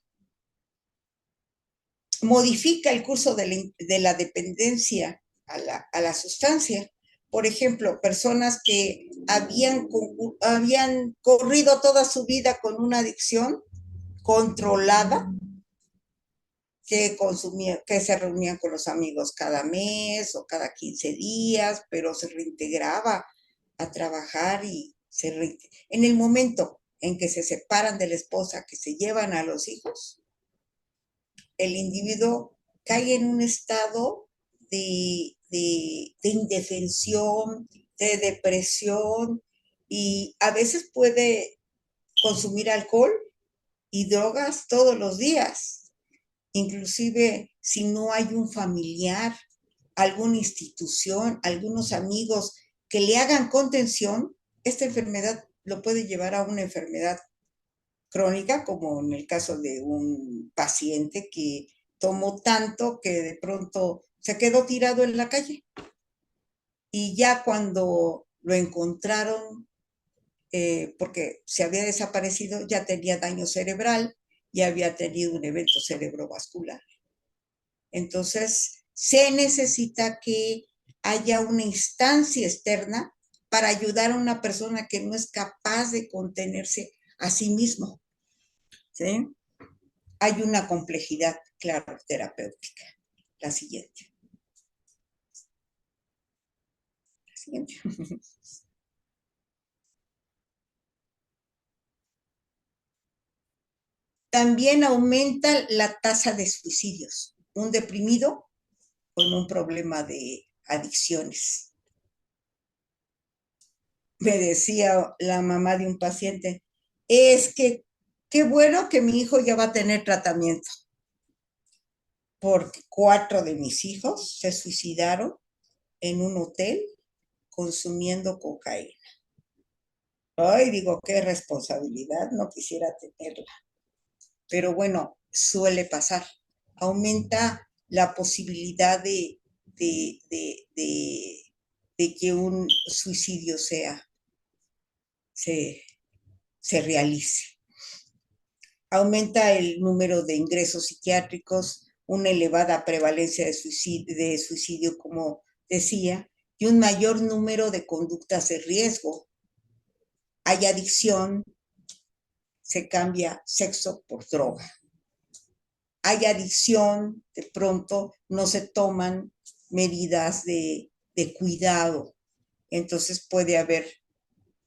Modifica el curso de la dependencia a la sustancia. Por ejemplo, personas que habían corrido toda su vida con una adicción controlada, que se reunían con los amigos cada mes o cada 15 días, pero se reintegraba a trabajar y en el momento en que se separan de la esposa, que se llevan a los hijos, el individuo cae en un estado de indefensión, de depresión, y a veces puede consumir alcohol y drogas todos los días. Inclusive si no hay un familiar, alguna institución, algunos amigos que le hagan contención, esta enfermedad lo puede llevar a una enfermedad crónica, como en el caso de un paciente que tomó tanto que de pronto se quedó tirado en la calle. Y ya cuando lo encontraron, porque se había desaparecido, ya tenía daño cerebral y había tenido un evento cerebrovascular. Entonces, se necesita que haya una instancia externa para ayudar a una persona que no es capaz de contenerse a sí mismo. ¿Sí? Hay una complejidad, claro, terapéutica. La siguiente. La siguiente. También aumenta la tasa de suicidios. Un deprimido con un problema de adicciones. Me decía la mamá de un paciente, es que qué bueno que mi hijo ya va a tener tratamiento, porque 4 de mis hijos se suicidaron en un hotel consumiendo cocaína. Ay, digo, qué responsabilidad, no quisiera tenerla. Pero bueno, suele pasar. Aumenta la posibilidad de que un suicidio se, se realice. Aumenta el número de ingresos psiquiátricos, una elevada prevalencia de suicidio, como decía, y un mayor número de conductas de riesgo. Hay adicción, se cambia sexo por droga. Hay adicción, de pronto no se toman medidas de cuidado, entonces puede haber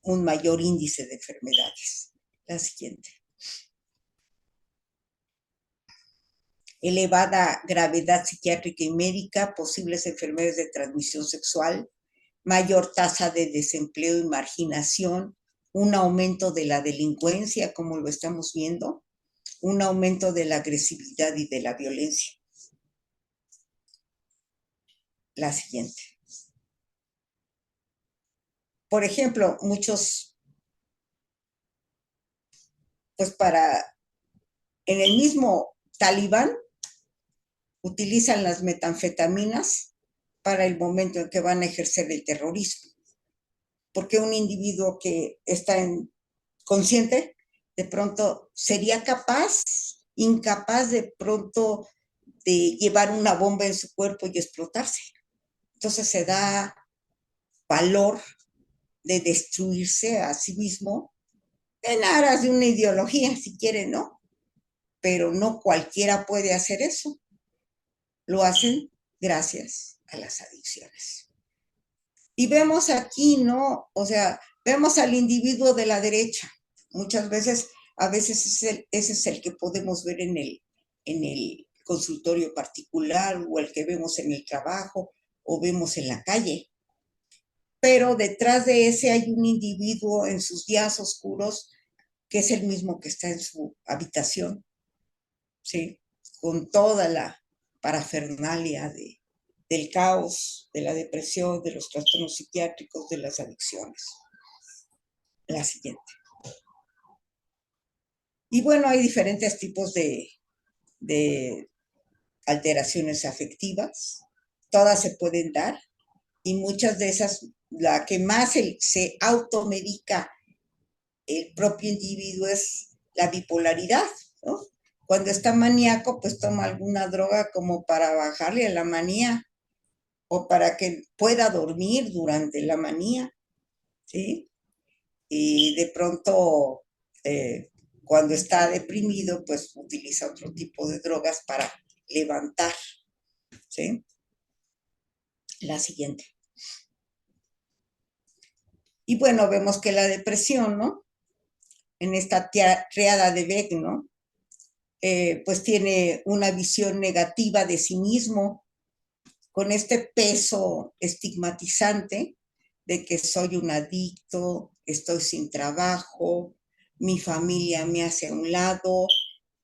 un mayor índice de enfermedades. La siguiente. Elevada gravedad psiquiátrica y médica, posibles enfermedades de transmisión sexual, mayor tasa de desempleo y marginación, un aumento de la delincuencia, como lo estamos viendo, un aumento de la agresividad y de la violencia. La siguiente. Por ejemplo, muchos, pues en el mismo Talibán, utilizan las metanfetaminas para el momento en que van a ejercer el terrorismo. Porque un individuo que está consciente, de pronto sería incapaz de pronto de llevar una bomba en su cuerpo y explotarse. Entonces se da valor de destruirse a sí mismo en aras de una ideología, si quiere, ¿no? Pero no cualquiera puede hacer eso. Lo hacen gracias a las adicciones. Y vemos aquí, ¿no? O sea, vemos al individuo de la derecha. Muchas veces, a veces ese es el que podemos ver en el consultorio particular o el que vemos en el trabajo o vemos en la calle. Pero detrás de ese hay un individuo en sus días oscuros que es el mismo que está en su habitación, ¿sí? Con toda la parafernalia del caos, de la depresión, de los trastornos psiquiátricos, de las adicciones. La siguiente. Y bueno, hay diferentes tipos de alteraciones afectivas, todas se pueden dar y muchas de esas, la que más se automedica el propio individuo es la bipolaridad, ¿no? Cuando está maníaco, pues toma alguna droga como para bajarle a la manía o para que pueda dormir durante la manía, ¿sí? Y de pronto, cuando está deprimido, pues utiliza otro tipo de drogas para levantar, ¿sí? La siguiente. Y bueno, vemos que la depresión, ¿no? En esta triada de Beck, ¿no? Pues tiene una visión negativa de sí mismo, con este peso estigmatizante de que soy un adicto, estoy sin trabajo, mi familia me hace a un lado,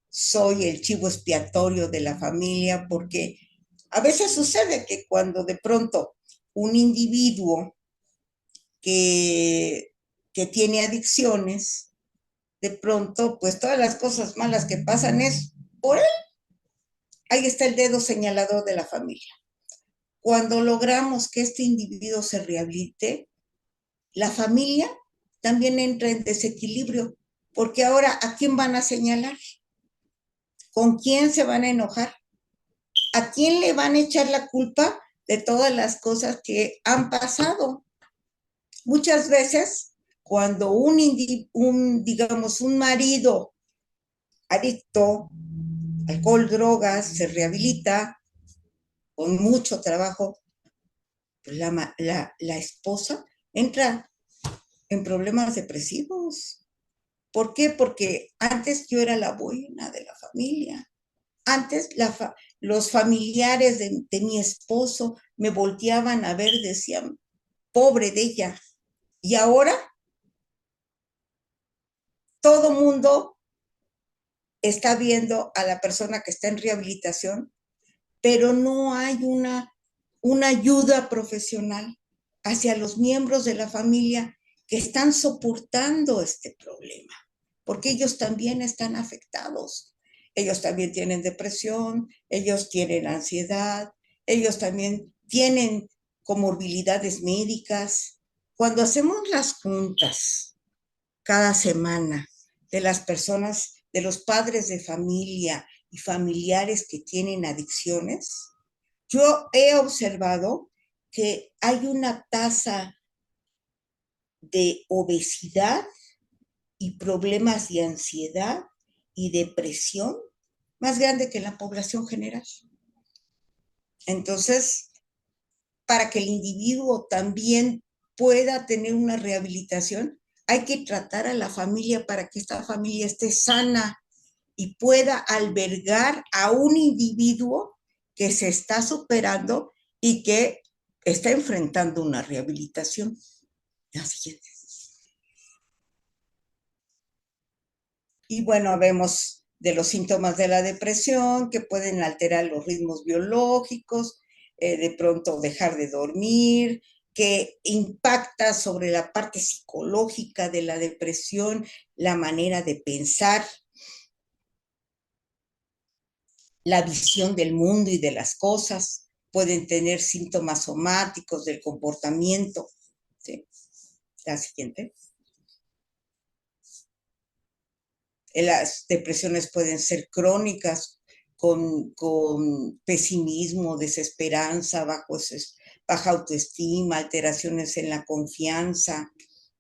soy el chivo expiatorio de la familia, porque a veces sucede que cuando de pronto un individuo que, que tiene adicciones, de pronto, pues todas las cosas malas que pasan es por él. Ahí está el dedo señalador de la familia. Cuando logramos que este individuo se rehabilite, la familia también entra en desequilibrio, porque ahora ¿a quién van a señalar? ¿Con quién se van a enojar? ¿A quién le van a echar la culpa de todas las cosas que han pasado? Muchas veces, cuando digamos, un marido adicto, alcohol, drogas, se rehabilita con mucho trabajo, pues la esposa entra en problemas depresivos. ¿Por qué? Porque antes yo era la buena de la familia. Antes los familiares de mi esposo me volteaban a ver, decían, pobre de ella. Y ahora todo mundo está viendo a la persona que está en rehabilitación, pero no hay una ayuda profesional hacia los miembros de la familia que están soportando este problema, porque ellos también están afectados. Ellos también tienen depresión, ellos tienen ansiedad, ellos también tienen comorbilidades médicas. Cuando hacemos las juntas cada semana de las personas, de los padres de familia y familiares que tienen adicciones, yo he observado que hay una tasa de obesidad y problemas de ansiedad y depresión más grande que en la población general. Entonces, para que el individuo también pueda tener una rehabilitación, hay que tratar a la familia para que esta familia esté sana y pueda albergar a un individuo que se está superando y que está enfrentando una rehabilitación. La siguiente. Y bueno, vemos de los síntomas de la depresión que pueden alterar los ritmos biológicos, de pronto dejar de dormir, que impacta sobre la parte psicológica de la depresión, la manera de pensar, la visión del mundo y de las cosas, pueden tener síntomas somáticos del comportamiento. ¿Sí? La siguiente. Las depresiones pueden ser crónicas, con pesimismo, desesperanza, baja autoestima, alteraciones en la confianza,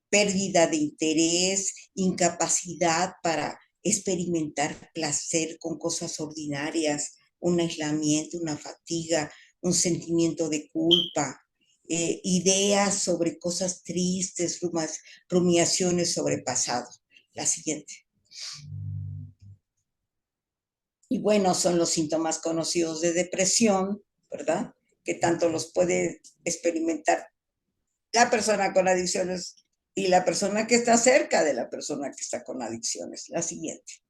pérdida de interés, incapacidad para experimentar placer con cosas ordinarias, un aislamiento, una fatiga, un sentimiento de culpa, ideas sobre cosas tristes, rumiaciones sobre pasado. La siguiente. Y bueno, son los síntomas conocidos de depresión, ¿verdad? Que tanto los puede experimentar la persona con adicciones y la persona que está cerca de la persona que está con adicciones. La siguiente.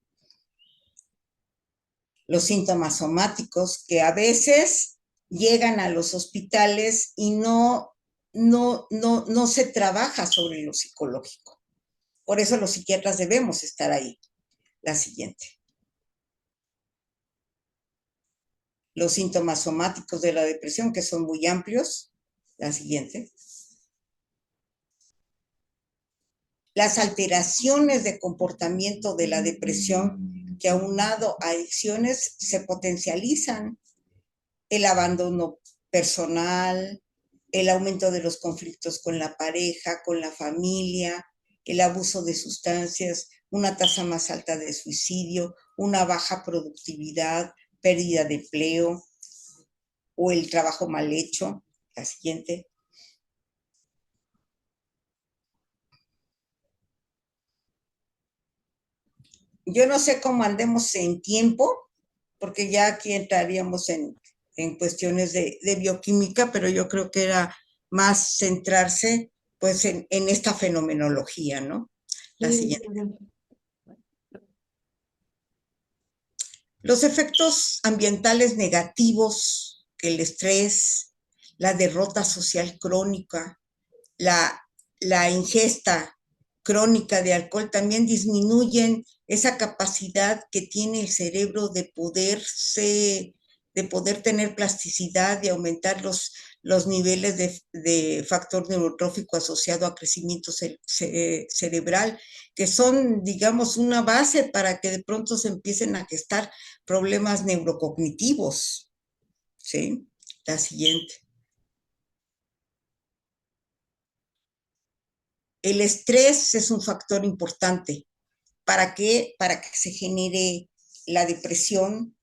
Los síntomas somáticos que a veces llegan a los hospitales y no se trabaja sobre lo psicológico. Por eso los psiquiatras debemos estar ahí. La siguiente. Los síntomas somáticos de la depresión, que son muy amplios. La siguiente. Las alteraciones de comportamiento de la depresión, que aunado a adicciones se potencializan. El abandono personal, el aumento de los conflictos con la pareja, con la familia, el abuso de sustancias, una tasa más alta de suicidio, una baja productividad, pérdida de empleo o el trabajo mal hecho. La siguiente. Yo no sé cómo andemos en tiempo, porque ya aquí entraríamos en cuestiones de bioquímica, pero yo creo que era más centrarse pues en esta fenomenología, ¿no? La Sí, siguiente. Los efectos ambientales negativos, el estrés, la derrota social crónica, la, la ingesta crónica de alcohol también disminuyen esa capacidad que tiene el cerebro de poder tener plasticidad, de aumentar los niveles de factor neurotrófico asociado a crecimiento cerebral, que son, digamos, una base para que de pronto se empiecen a gestar problemas neurocognitivos. ¿Sí? La siguiente. El estrés es un factor importante. ¿Para qué? Para que se genere la depresión,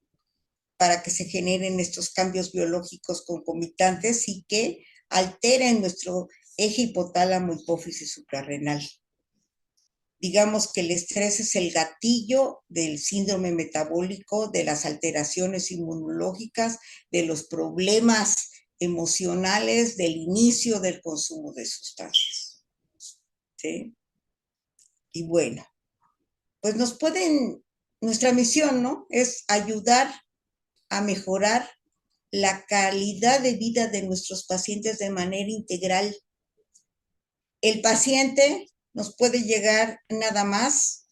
para que se generen estos cambios biológicos concomitantes y que alteren nuestro eje hipotálamo, hipófisis suprarrenal. Digamos que el estrés es el gatillo del síndrome metabólico, de las alteraciones inmunológicas, de los problemas emocionales, del inicio del consumo de sustancias. ¿Sí? Y bueno, pues nuestra misión, ¿no? Es ayudar a mejorar la calidad de vida de nuestros pacientes de manera integral. El paciente nos puede llegar nada más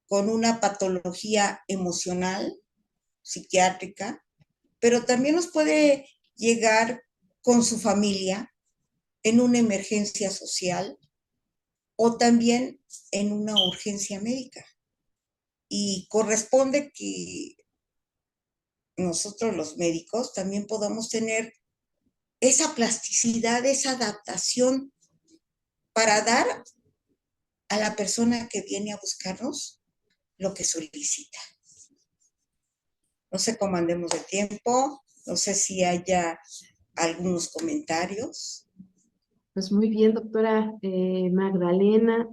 con una patología emocional, psiquiátrica, pero también nos puede llegar con su familia en una emergencia social o también en una urgencia médica. Y corresponde que nosotros los médicos también podamos tener esa plasticidad, esa adaptación para dar a la persona que viene a buscarnos lo que solicita. No sé cómo andemos de tiempo, no sé si haya algunos comentarios. pues muy bien, doctora Magdalena.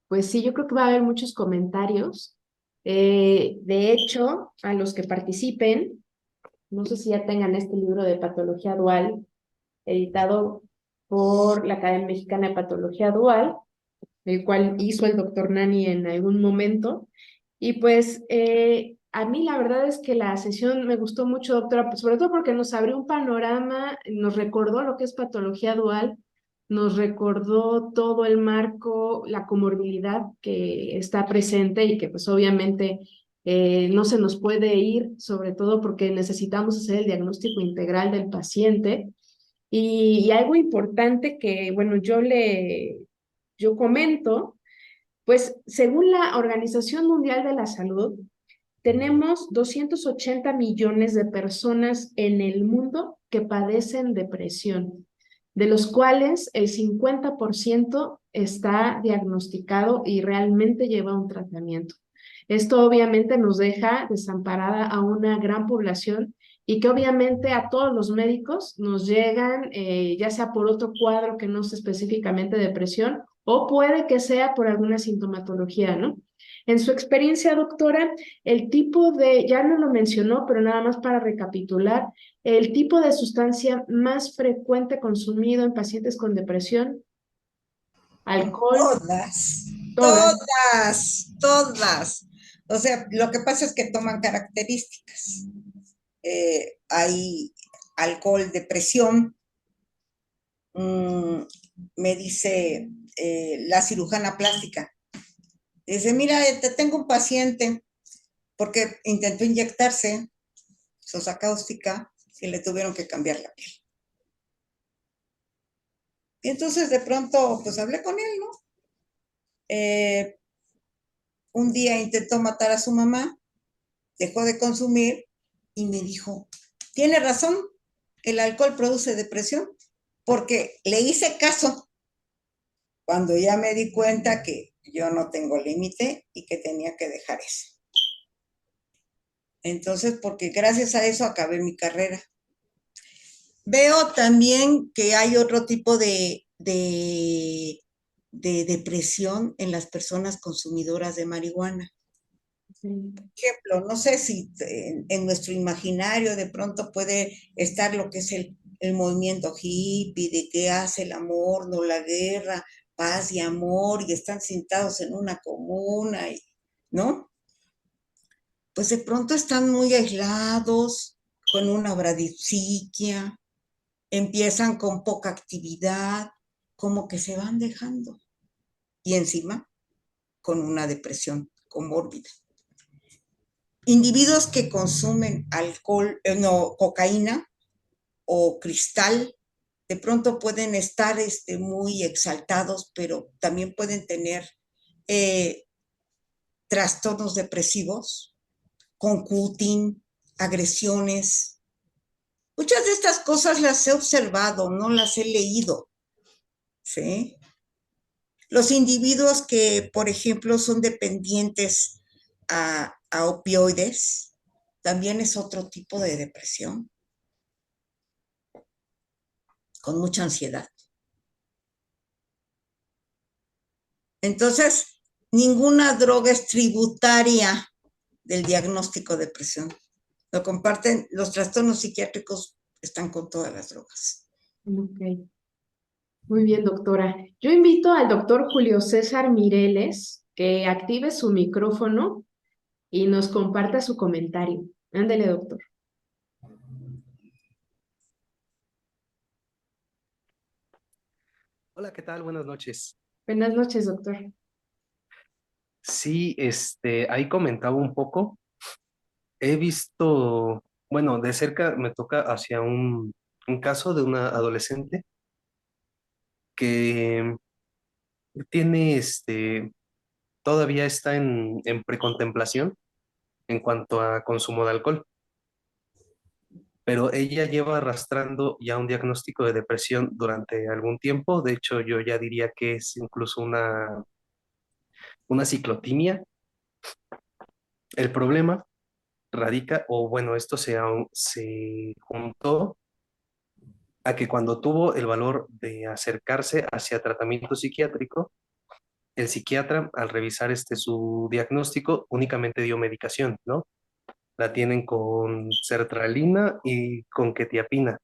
Pues sí, yo creo que va a haber muchos comentarios. De hecho, a los que participen, no sé si ya tengan este libro de Patología Dual, editado por la Academia Mexicana de Patología Dual, el cual hizo el doctor Nani en algún momento. Y pues a mí la verdad es que la sesión me gustó mucho, doctora, pues, sobre todo porque nos abrió un panorama, nos recordó lo que es patología dual, nos recordó todo el marco, la comorbilidad que está presente y que pues obviamente no se nos puede ir, sobre todo porque necesitamos hacer el diagnóstico integral del paciente. Y algo importante que, bueno, yo comento, pues según la Organización Mundial de la Salud, tenemos 280 millones de personas en el mundo que padecen depresión, de los cuales el 50% está diagnosticado y realmente lleva un tratamiento. Esto obviamente nos deja desamparada a una gran población y que obviamente a todos los médicos nos llegan, ya sea por otro cuadro que no es específicamente depresión o puede que sea por alguna sintomatología, ¿no? En su experiencia, doctora, el tipo de, ya no lo mencionó, pero nada más para recapitular, el tipo de sustancia más frecuente consumido en pacientes con depresión, alcohol, Todas, todas. todas. O sea, lo que pasa es que toman características. Hay alcohol, depresión. Me dice la cirujana plástica, Dice, mira, te tengo un paciente porque intentó inyectarse sosa cáustica y le tuvieron que cambiar la piel. Y entonces de pronto, pues hablé con él, ¿no? Eh, un día intentó matar a su mamá, dejó de consumir y me dijo, tiene razón, el alcohol produce depresión, porque le hice caso cuando ya me di cuenta que yo no tengo límite y que tenía que dejar eso. Entonces, porque gracias a eso acabé mi carrera. Veo también que hay otro tipo de depresión en las personas consumidoras de marihuana. Sí. Por ejemplo, no sé si en nuestro imaginario de pronto puede estar lo que es el movimiento hippie, de que hace el amor, no la guerra, paz y amor, y están sentados en una comuna, ¿no? Pues de pronto están muy aislados, con una bradipsiquia, empiezan con poca actividad, como que se van dejando. Y encima, con una depresión comórbida. Individuos que consumen alcohol, no, cocaína o cristal, de pronto pueden estar muy exaltados, pero también pueden tener eh, trastornos depresivos, con cutting, agresiones. Muchas de estas cosas las he observado, no las he leído, ¿sí? Los individuos que, por ejemplo, son dependientes a opioides, también es otro tipo de depresión, con mucha ansiedad. Entonces, ninguna droga es tributaria del diagnóstico de depresión. Lo comparten, los trastornos psiquiátricos están con todas las drogas. Ok. Muy bien, doctora. Yo invito al doctor Julio César Mireles que active su micrófono y nos comparta su comentario. Ándele, doctor. Hola, ¿qué tal? Buenas noches. Buenas noches, doctor. Sí, ahí comentaba un poco. He visto, bueno, de cerca me toca hacia un caso de una adolescente que tiene, todavía está en precontemplación en cuanto a consumo de alcohol, pero ella lleva arrastrando ya un diagnóstico de depresión durante algún tiempo. De hecho, yo ya diría que es incluso una ciclotimia. El problema radica, o bueno, esto se juntó a que cuando tuvo el valor de acercarse hacia tratamiento psiquiátrico, el psiquiatra, al revisar su diagnóstico, únicamente dio medicación, ¿no? La tienen con sertralina y con quetiapina,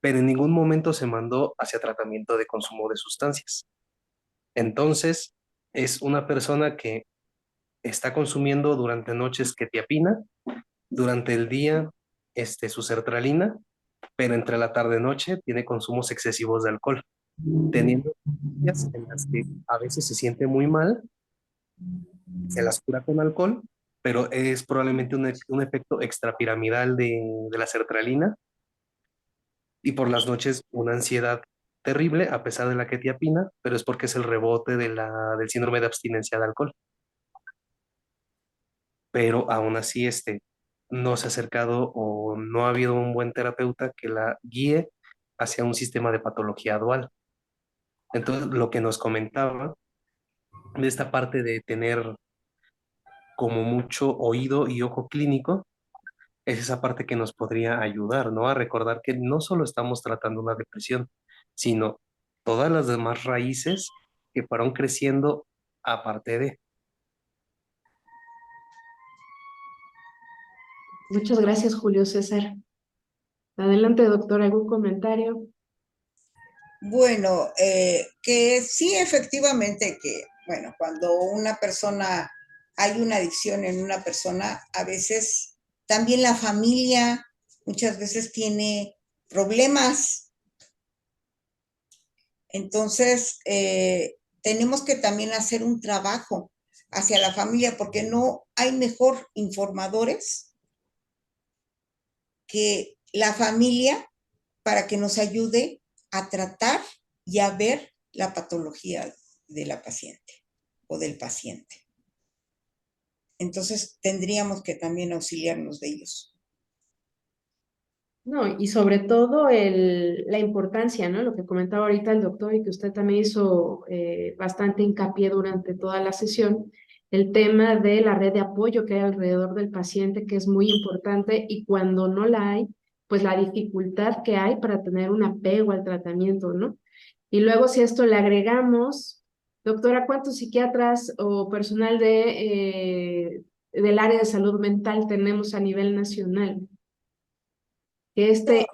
pero en ningún momento se mandó hacia tratamiento de consumo de sustancias. Entonces, es una persona que está consumiendo durante noches quetiapina, durante el día, su sertralina, pero entre la tarde-noche tiene consumos excesivos de alcohol, teniendo días en las que a veces se siente muy mal, se las cura con alcohol, pero es probablemente un efecto extrapiramidal de la sertralina, y por las noches una ansiedad terrible a pesar de la quetiapina, pero es porque es el rebote del síndrome de abstinencia de alcohol. Pero aún así no se ha acercado o no ha habido un buen terapeuta que la guíe hacia un sistema de patología dual. Entonces, lo que nos comentaba de esta parte de tener como mucho oído y ojo clínico, es esa parte que nos podría ayudar, ¿no? A recordar que no solo estamos tratando una depresión, sino todas las demás raíces que fueron creciendo aparte de. Muchas gracias, Julio César. Adelante, doctor, ¿algún comentario? Bueno, que sí, efectivamente, que, bueno, cuando una persona, hay una adicción en una persona, a veces también la familia muchas veces tiene problemas. Entonces, tenemos que también hacer un trabajo hacia la familia, porque no hay mejor informadores que la familia para que nos ayude a tratar y a ver la patología de la paciente o del paciente. Entonces tendríamos que también auxiliarnos de ellos. No, y sobre todo la importancia, ¿no? Lo que comentaba ahorita el doctor y que usted también hizo bastante hincapié durante toda la sesión, el tema de la red de apoyo que hay alrededor del paciente, que es muy importante, y cuando no la hay, pues la dificultad que hay para tener un apego al tratamiento, ¿no? Y luego si a esto le agregamos, doctora, ¿cuántos psiquiatras o personal del área de salud mental tenemos a nivel nacional? Que este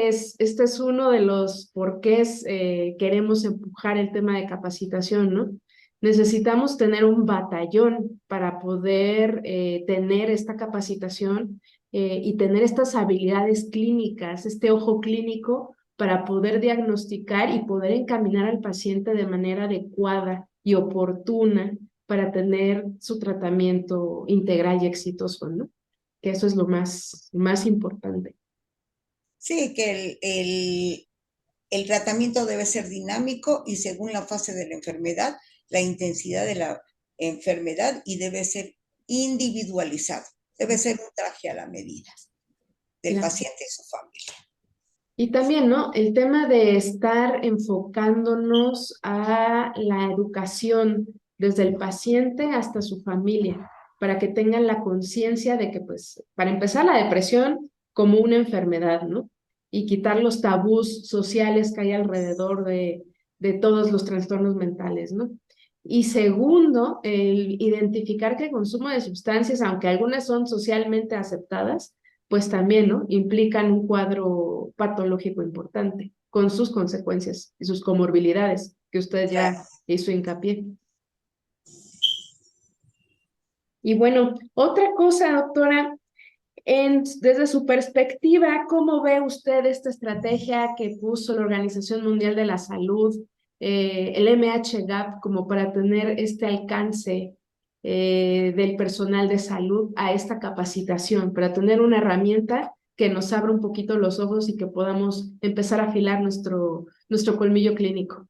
es uno de los porqués queremos empujar el tema de capacitación, ¿no? Necesitamos tener un batallón para poder tener esta capacitación y tener estas habilidades clínicas, este ojo clínico para poder diagnosticar y poder encaminar al paciente de manera adecuada y oportuna para tener su tratamiento integral y exitoso, ¿no? Que eso es lo más importante. Sí, que el tratamiento debe ser dinámico y según la fase de la enfermedad, la intensidad de la enfermedad y debe ser individualizado. Debe ser un traje a la medida del Claro. paciente y su familia. Y también, ¿no? El tema de estar enfocándonos a la educación desde el paciente hasta su familia, para que tengan la conciencia de que, pues, para empezar, la depresión como una enfermedad, ¿no? Y quitar los tabús sociales que hay alrededor de todos los trastornos mentales, ¿no? Y segundo, el identificar que el consumo de sustancias, aunque algunas son socialmente aceptadas, pues también, ¿no? Implican un cuadro patológico importante, con sus consecuencias y sus comorbilidades, que usted Claro. ya hizo hincapié. Y bueno, otra cosa, doctora, desde su perspectiva, ¿cómo ve usted esta estrategia que puso la Organización Mundial de la Salud, el MHGAP, como para tener este alcance del personal de salud a esta capacitación, para tener una herramienta que nos abra un poquito los ojos y que podamos empezar a afilar nuestro colmillo clínico?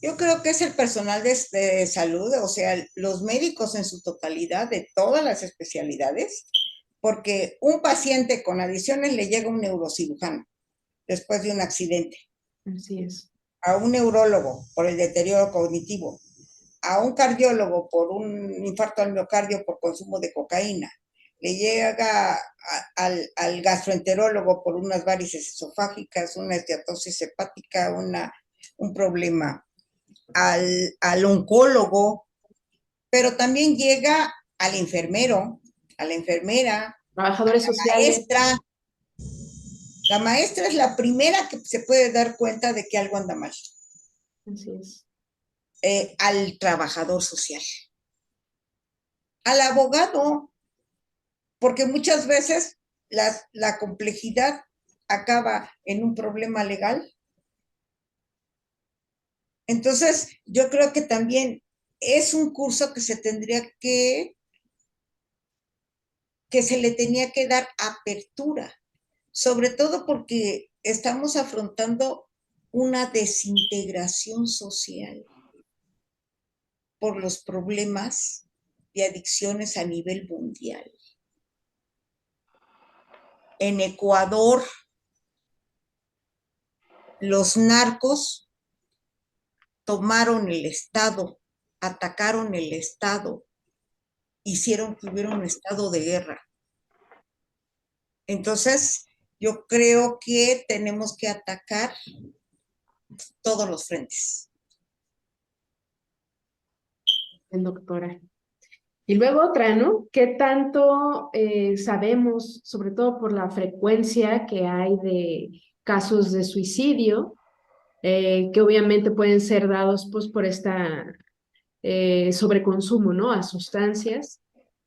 Yo creo que es el personal de salud, o sea, los médicos en su totalidad de todas las especialidades, porque un paciente con adicciones le llega a un neurocirujano después de un accidente, Así es. a un neurólogo por el deterioro cognitivo, a un cardiólogo por un infarto al miocardio por consumo de cocaína, le llega al gastroenterólogo por unas varices esofágicas, una esteatosis hepática, un problema al oncólogo, pero también llega al enfermero, a la enfermera, Trabajadores sociales. maestra. La maestra es la primera que se puede dar cuenta de que algo anda mal. Así es. Al trabajador social, al abogado, porque muchas veces la complejidad acaba en un problema legal. Entonces, yo creo que también es un curso que se le tenía que dar apertura, sobre todo porque estamos afrontando una desintegración social por los problemas de adicciones a nivel mundial. En Ecuador, los narcos tomaron el Estado, atacaron el Estado, hicieron que hubiera un estado de guerra. Entonces, yo creo que tenemos que atacar todos los frentes. Doctora. Y luego otra, ¿no? ¿Qué tanto sabemos, sobre todo por la frecuencia que hay de casos de suicidio, que obviamente pueden ser dados pues por esta sobreconsumo, ¿no? A sustancias,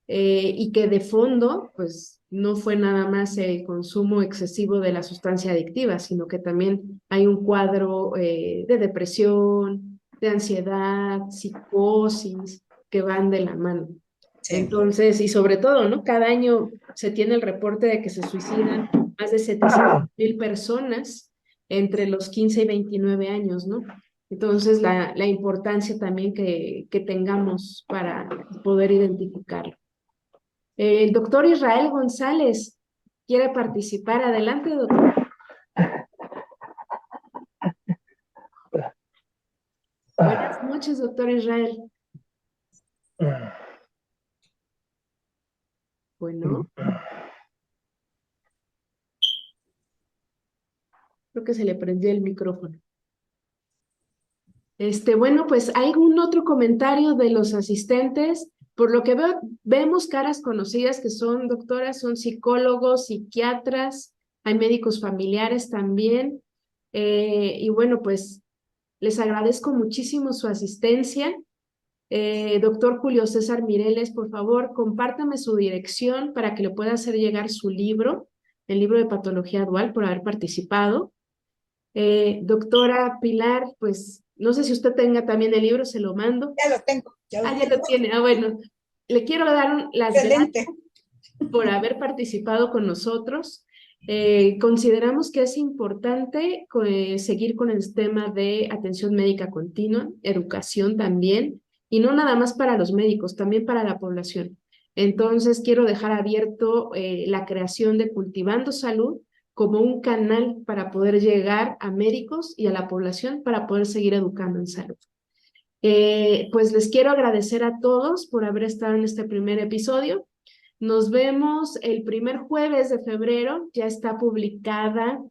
y que de fondo, pues no fue nada más el consumo excesivo de la sustancia adictiva, sino que también hay un cuadro de depresión, de ansiedad, psicosis, que van de la mano. Sí. Entonces, y sobre todo, ¿no? Cada año se tiene el reporte de que se suicidan más de 700,000 personas entre los 15 y 29 años, ¿no? Entonces, la importancia también que tengamos para poder identificarlo. El doctor Israel González quiere participar. Adelante, doctor. Buenas noches, doctor Israel. Bueno, creo que se le prendió el micrófono. Bueno, pues ¿hay algún otro comentario de los asistentes? Por lo que veo, vemos caras conocidas que son doctoras, son psicólogos, psiquiatras, hay médicos familiares también. Y bueno, pues les agradezco muchísimo su asistencia. Doctor Julio César Mireles, por favor, compártame su dirección para que le pueda hacer llegar su libro, el libro de patología dual, por haber participado. Doctora Pilar, pues no sé si usted tenga también el libro, se lo mando. Ya lo tengo. Ya lo tiene. Bueno, le quiero dar las Excelente. gracias por haber participado con nosotros. Consideramos que es importante seguir con el tema de atención médica continua, educación también, y no nada más para los médicos, también para la población. Entonces, quiero dejar abierto la creación de Cultivando Salud como un canal para poder llegar a médicos y a la población para poder seguir educando en salud. Pues les quiero agradecer a todos por haber estado en este primer episodio. Nos vemos el primer jueves de febrero. Ya está publicada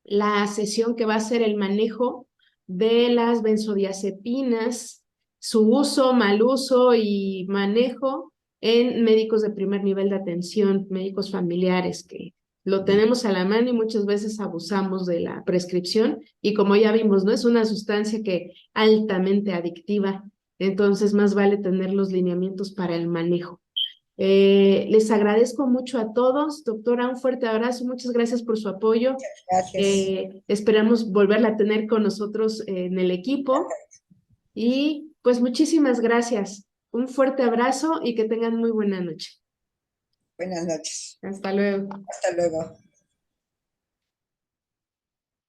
la sesión que va a ser el manejo de las benzodiazepinas, su uso, mal uso y manejo en médicos de primer nivel de atención, médicos familiares, que lo tenemos a la mano y muchas veces abusamos de la prescripción. Y como ya vimos, ¿no? Es una sustancia que altamente adictiva. Entonces, más vale tener los lineamientos para el manejo. Les agradezco mucho a todos. Doctora, un fuerte abrazo. Muchas gracias por su apoyo. Gracias. Esperamos volverla a tener con nosotros en el equipo. Y pues muchísimas gracias. Un fuerte abrazo y que tengan muy buena noche. Buenas noches. Hasta luego. Hasta luego.